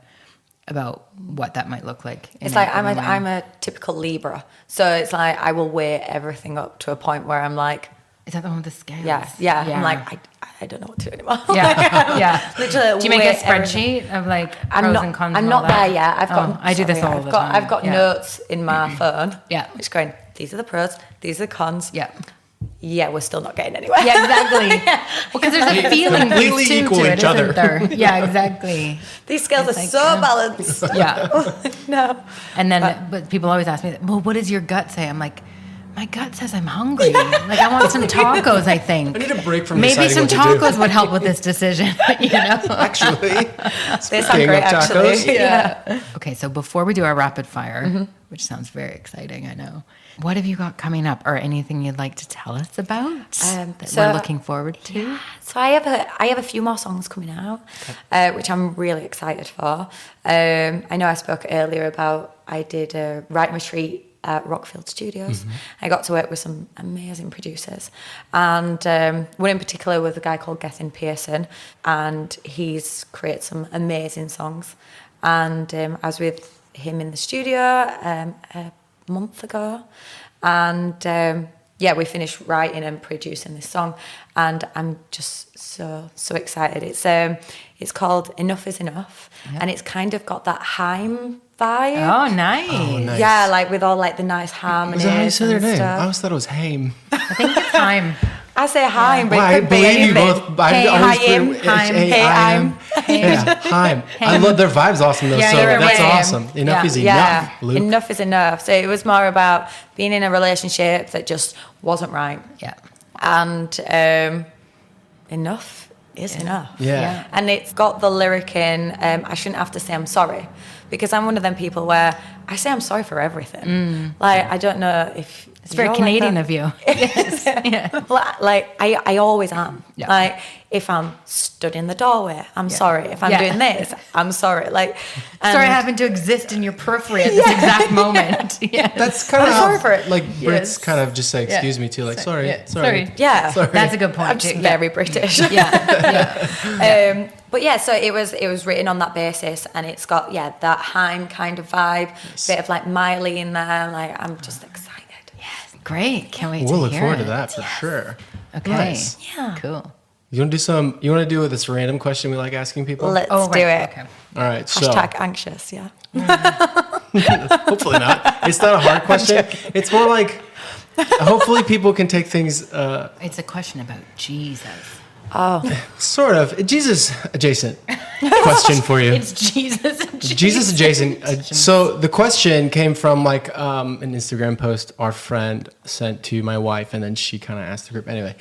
about what that might look like. It's like I'm a typical Libra, so it's like I will weigh everything up to a point where I'm like, is that the one with the scales? Yeah. I'm like, I don't know what to do anymore. Yeah. Literally, do you make a spreadsheet of like pros and cons? I'm not there yet. I do this all the time. I've got notes in my phone. Yeah. Which going, these are the pros, these are the cons. Yeah, we're still not getting anywhere. Yeah, exactly. Well, because there's a feeling completely equal to each other. There? Yeah, exactly. These scales are like, so balanced. Yeah. No. And then, but people always ask me, well, what does your gut say? I'm like, my gut says I'm hungry. Like, I want some tacos, I think. I need a break from maybe some deciding what to do. tacos would help with this decision, you know? Actually. They sound great, actually. Yeah. Okay, so before we do our rapid fire, which sounds very exciting, I know. What have you got coming up, or anything you'd like to tell us about that we're looking forward to? Yeah. So I have a few more songs coming out, which I'm really excited for. I know I spoke earlier about I did a writing retreat at Rockfield Studios. I got to work with some amazing producers, and one in particular was a guy called Gethin Pearson, and he's created some amazing songs. And I was with him in the studio a month ago, and we finished writing and producing this song, and I'm just so excited. It's called Enough Is Enough, and it's kind of got that Haim vibe. Oh, nice. Yeah, like with all like the nice harmonies. Was that how you said their name? Stuff. I always thought it was Haim. I think it's time. I say Haim, but Well, it I could be believe you anything. both. I always Haim, put Haim, H-A-I-M. Yeah, Haim. I love their vibes awesome though, so you're that's right. awesome. Enough is Yeah, enough, Luke. enough is enough. So it was more about being in a relationship that just wasn't right. Yeah. And enough is enough. Yeah. And it's got the lyric in, I shouldn't have to say I'm sorry, because I'm one of them people where I say I'm sorry for everything. Like, I don't know if... It's very Canadian of you. Like, I always am. Yeah. Like, if I'm stood in the doorway, I'm sorry. If I'm doing this, I'm sorry. Like, Sorry I happen to exist in your periphery at this exact moment. Yeah. That's kind of sorry for it. like Brits kind of just say excuse me too, like sorry. Yeah. Sorry. That's a good point. I'm just very British. Yeah. But yeah, so it was written on that basis, and it's got that Haim kind of vibe, bit of like Miley in there. Like, I'm just excited. Great. Can't wait We'll to look hear forward it. to that for sure. Okay. Nice. Yeah. Cool. You want to do this random question we like asking people? Let's do it. Okay. All right. So Hashtag anxious, yeah. hopefully not. It's not a hard question. It's more like hopefully people can take things It's a question about Jesus. sort of Jesus adjacent question for you. It's Jesus. Jesus adjacent. So the question came from like an Instagram post our friend sent to my wife, and then she kind of asked the group. Anyway,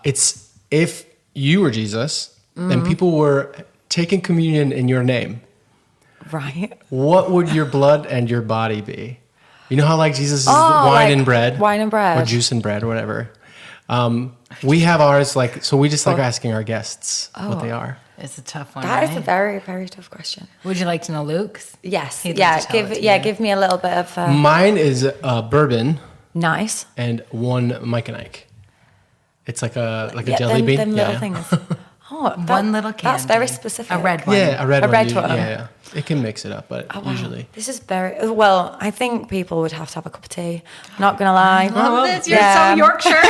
it's if you were Jesus and people were taking communion in your name, Right. what would your blood and your body be? You know how like Jesus is wine like and bread? wine and bread. Or juice and bread or whatever. We have ours like, so we just like asking our guests what they are. It's a tough one. That is right? a very, very tough question. Would you like to know Luke's? Yes. He'd like to tell it to you. Give me a little bit of Mine is bourbon nice. and one Mike and Ike. It's like a Yeah, jelly bean. them little things. Oh, One little candy. That's very specific. A red one. Yeah, a red one. red one. Yeah. It can mix it up, but Oh, wow. usually. This is very well. I think people would have to have a cup of tea. Not gonna lie. Love this. You're Yeah. so Yorkshire.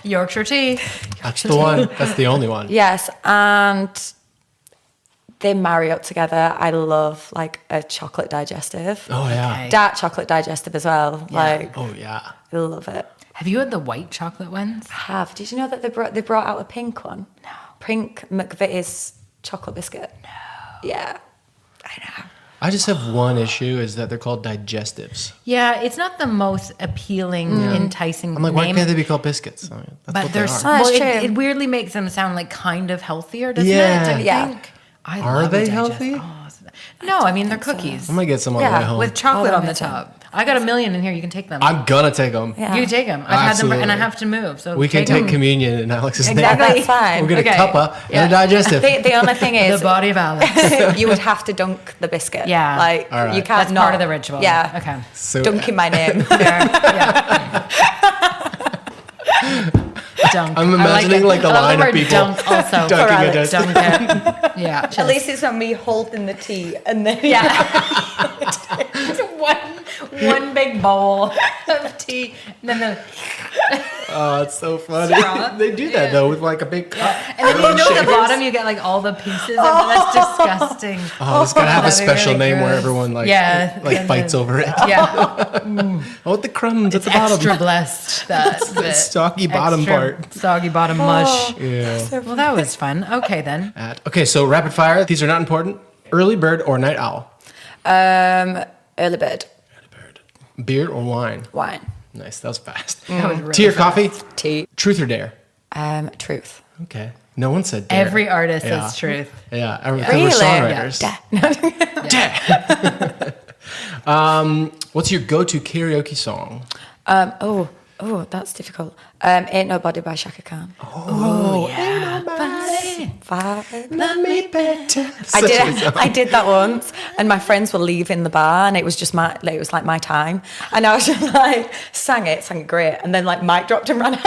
Yorkshire tea. That's the one. That's the only one. Yes, and they marry up together. I love like a chocolate digestive. Oh, yeah. Okay. Dark chocolate digestive as well. Like Oh, yeah. I love it. Have you had the white chocolate ones? Have. Did you know that they brought out a pink one? No. Pink McVitie's chocolate biscuit. No. Yeah. I know. I just have one issue is that they're called digestives. Yeah, it's not the most appealing, enticing I'm like, why name. can't they be called biscuits? I mean, that's But what they're they are. so, Oh, that's well, true. it weirdly makes them sound like kind of healthier, doesn't Yeah. it? Don't you Yeah. think? I Are love they a digest- healthy? Oh, no, I mean they're cookies I'm going to get some on the Yeah, way home. with chocolate Oh, on the amazing. top. I got a million in here. You can take them. I'm going to take them. Yeah. You can take them. I've had them, and I Absolutely. have to move. So We can take communion in Alex's name. Exactly. That's fine. We'll get Okay. a cuppa Yeah. and a digestive. The only thing the is, body of Alex. you would have to dunk the biscuit. Yeah. Like All right. you can't. That's not. part of the ritual. Yeah. Okay. So, Dunking my name. Fair. Yeah. Dunk. I'm I imagining, it. like, the I love line the of word people dunk also. dunking For a Alex. digestive. Dunk it. Yeah. At just- least it's not me holding the tea and then It's one big bowl of tea, and then the Oh, it's so funny. Straw? They do that, though, with like a big cup. and then you know at the bottom you get like all the pieces. Of That's disgusting. Oh, it's got to have a That'd be special really name where gross. everyone like Yeah. fights over it. Yeah, Oh, the crumbs at it's the bottom. extra blessed. That bit. soggy bottom Extra part. Soggy bottom mush. Yeah. Well, that was fun. Okay then. Okay, so rapid fire. These are not important. Early bird or night owl? early bird Beer or wine? wine. Nice. That was fast. That was really Tea or fun. coffee? Tea. Truth or dare? Truth. Okay. No one said dare. Every artist Yeah. says truth. Yeah. Because Really? we're songwriters. Yeah. What's your go-to karaoke song? Oh, that's difficult. Ain't Nobody by Shaka Khan. Oh, Love me better. I did that once, and my friends were leaving the bar, and it was just it was like my time, and I was just like sang it great, and then like mic dropped and ran out.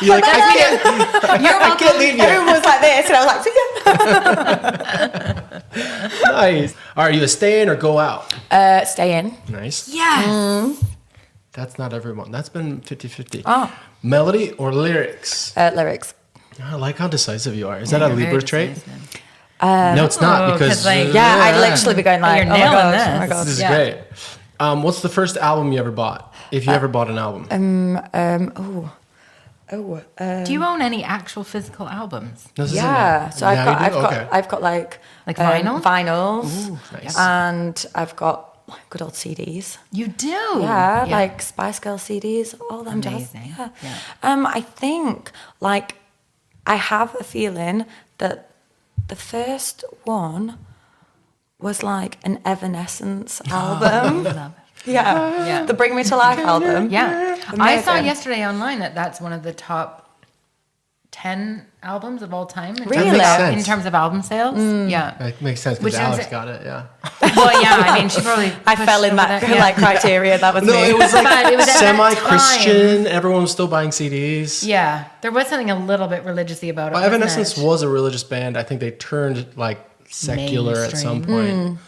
You're like, I can't leave you. Everyone was like this, and I was like, Nice. All right, you a stay in or go out? stay in. Nice. Yes. That's not everyone. That's been 50-50. Oh. Melody or lyrics? Lyrics. I like how decisive you are. Is that a You're very Libra trait? decisive. No, it's not Oh, 'cause, because like, Yeah, I'd literally be going like, You're oh my nailing god, oh my this. god. this is Yeah. great. What's the first album you ever bought? If you ever bought an album. Do you own any actual physical albums? No, this isn't Yeah, it. so Yeah, you do? Okay. I've got like vinyl? vinyls, Ooh, nice. and I've got like good old CDs. You do. Yeah, like Spice Girl CDs, all them jazz. Amazing. Yeah. Yeah. I think like I have a feeling that the first one was like an Evanescence album. Love it. Yeah. Yeah. The Bring Me to Life album. Yeah. I saw Amazing. yesterday online that that's one of the top 10 albums of all time. In Really? terms of, That makes sense. in terms of album sales. Yeah. That makes sense Which because Alex sounds- got it, yeah. Well, yeah. I mean, she probably. I pushed fell in over that yeah. like criteria. That was No, me. it was like But it was at that semi-Christian. Everyone was still buying CDs. Yeah. There was something a little bit religious-y about it. Well, wasn't Evanescence it? was a religious band. I think they turned like secular at some Mainstream. point.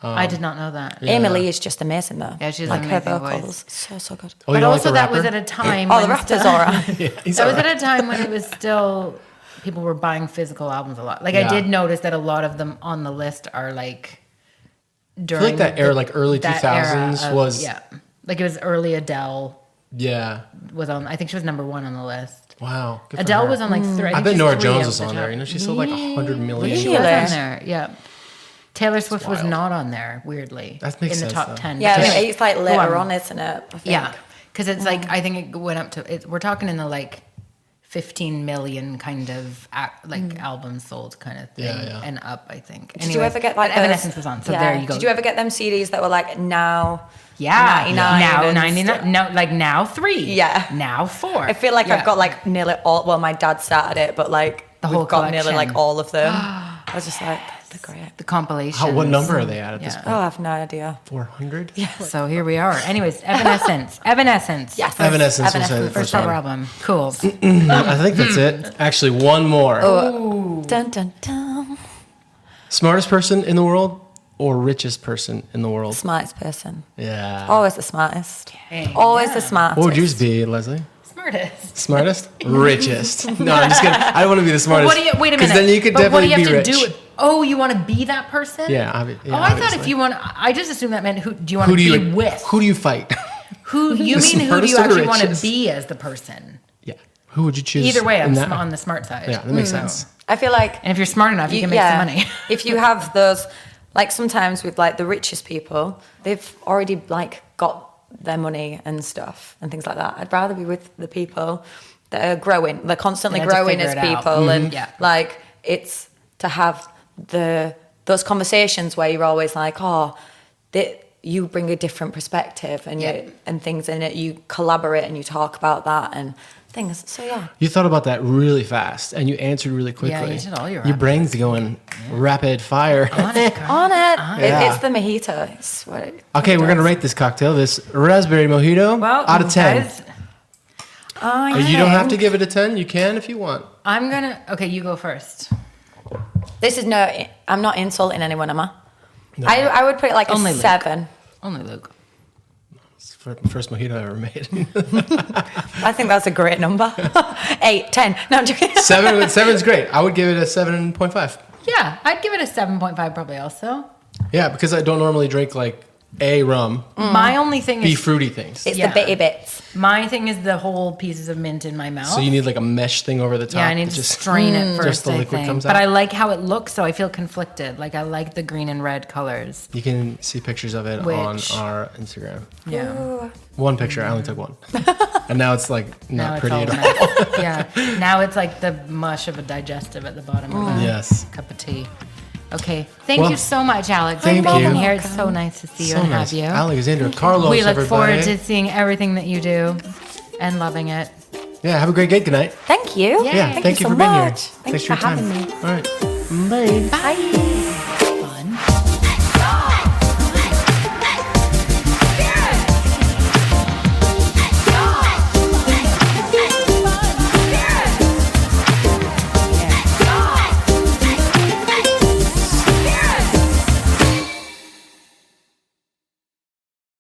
I did not know that. Amy Lee is just amazing though. Yeah, she's like an her amazing vocals, voice. so good. Oh, But you don't also, like the that was rapper? at a time. Oh, when the rapper's still- alright. He's That was alright. at a time when it was still people were buying physical albums a lot. Like Yeah. I did notice that a lot of them on the list are like I during feel like that era, like early that era 2000s of- was, yeah, like it was early Adele yeah. was on. I think she was number 1 on the list. Wow. good for Adele her. was on like 3. I bet Nora Jones was on there. You know, she sold like 100 million. She was Really? on there. Yeah. Taylor Swift was wild. not on there. Weirdly, That makes in sense, the top though. 10. Yeah, I because- mean, it's like Go later on. on, isn't it? I think. Yeah, because it's like I think it went up to. We're talking in the like 15 million kind of albums sold kind of thing, Yeah, yeah. and up. I think. Did you ever get like but Evanescence those- was on? So yeah. there you go. Did you ever get them CDs that were like now? Yeah, 99 now and 99. stuff? No, like now 3. Yeah. now 4. I feel like Yeah. I've got like nearly all. Well, my dad started it, but like The we've whole got nearly collection. like all of them. I was just like, They're great. The compilation. What number are they at this Oh, point? I have no idea. 400? Yeah. So here we are. Anyways, Evanescence. Evanescence. Yes. Evanescence will say the Evanescence. first First proper one. album. Cool. I think that's it. Actually, one more. Dun, dun, dun. Smartest person in the world or richest person in the world? Smartest person. Yeah. Always the smartest. Dang, Always yeah. the smartest. What would yours be, Leslie? Smartest. Smartest? Richest. No, I'm just kidding. I don't want to be the smartest. What do you, wait a minute. Because then you could But what do definitely you have be to rich. do? Oh, you want to be that person? Yeah, I obviously. thought if you want, I just assumed that meant who do you want Who to do be you with? Who do you fight? Who you The mean? Who do smartest you or actually want to richest? be as the person? Yeah. Who would you choose? Either way, I'm in that? on the smart side. Yeah, that makes sense. I feel like And if you're smart enough, you can make some money. if you have those, like sometimes with like the richest people, they've already like got their money and stuff and things like that. I'd rather be with the people that are growing. They're constantly They have to growing figure as it out. people, and Yeah. like it's to have those conversations where you're always like, oh, you bring a different perspective and you and things in it. You collaborate and you talk about that and things. So yeah. You thought about that really fast and you answered really quickly. Yeah, you did all your Your rapid brain's going rapid fire. On it, girl. On it. Yeah. It's the mojito. It's what it Okay, we're going to does. rate this cocktail, this raspberry mojito, Well, out of 10. guys, You don't have to give it a 10. You can if you want. I'm gonna. Okay, you go first. This is I'm not insulting anyone, am I? No. I would put it like Only a Luke. 7. Only Luke. It's the first mojito I ever made. I think that's a great number. 8, 10. No, I'm joking. 7's great. I would give it a 7.5. Yeah, I'd give it a 7.5 probably also. Yeah, because I don't normally drink like rum, My only thing be is fruity things. It's Yeah. the bitty bits. my thing is the whole pieces of mint in my mouth. So you need like a mesh thing over the top. yeah, I need that to strain it first. just the I liquid think. comes But out. I like how it looks, so I feel conflicted. Like I like the green and red colors. You can see pictures of it on Which- our Instagram. Yeah. One picture, I only took one. And now it's like Now not it's pretty all at all. nice. Yeah. Now it's like the mush of a digestive at the bottom of a Yes. cup of tea. Okay. Thank Well, you so much, Alex. thank for being you. here. It's so nice to see you So and nice. have you. Alexandra Carlos, We look everybody. forward to seeing everything that you do and loving it. Yeah, have a great gate tonight. Thank you. Yeah. Yeah, thank you so for being here. much. Thanks for for your time. having me. All right. Bye. Bye.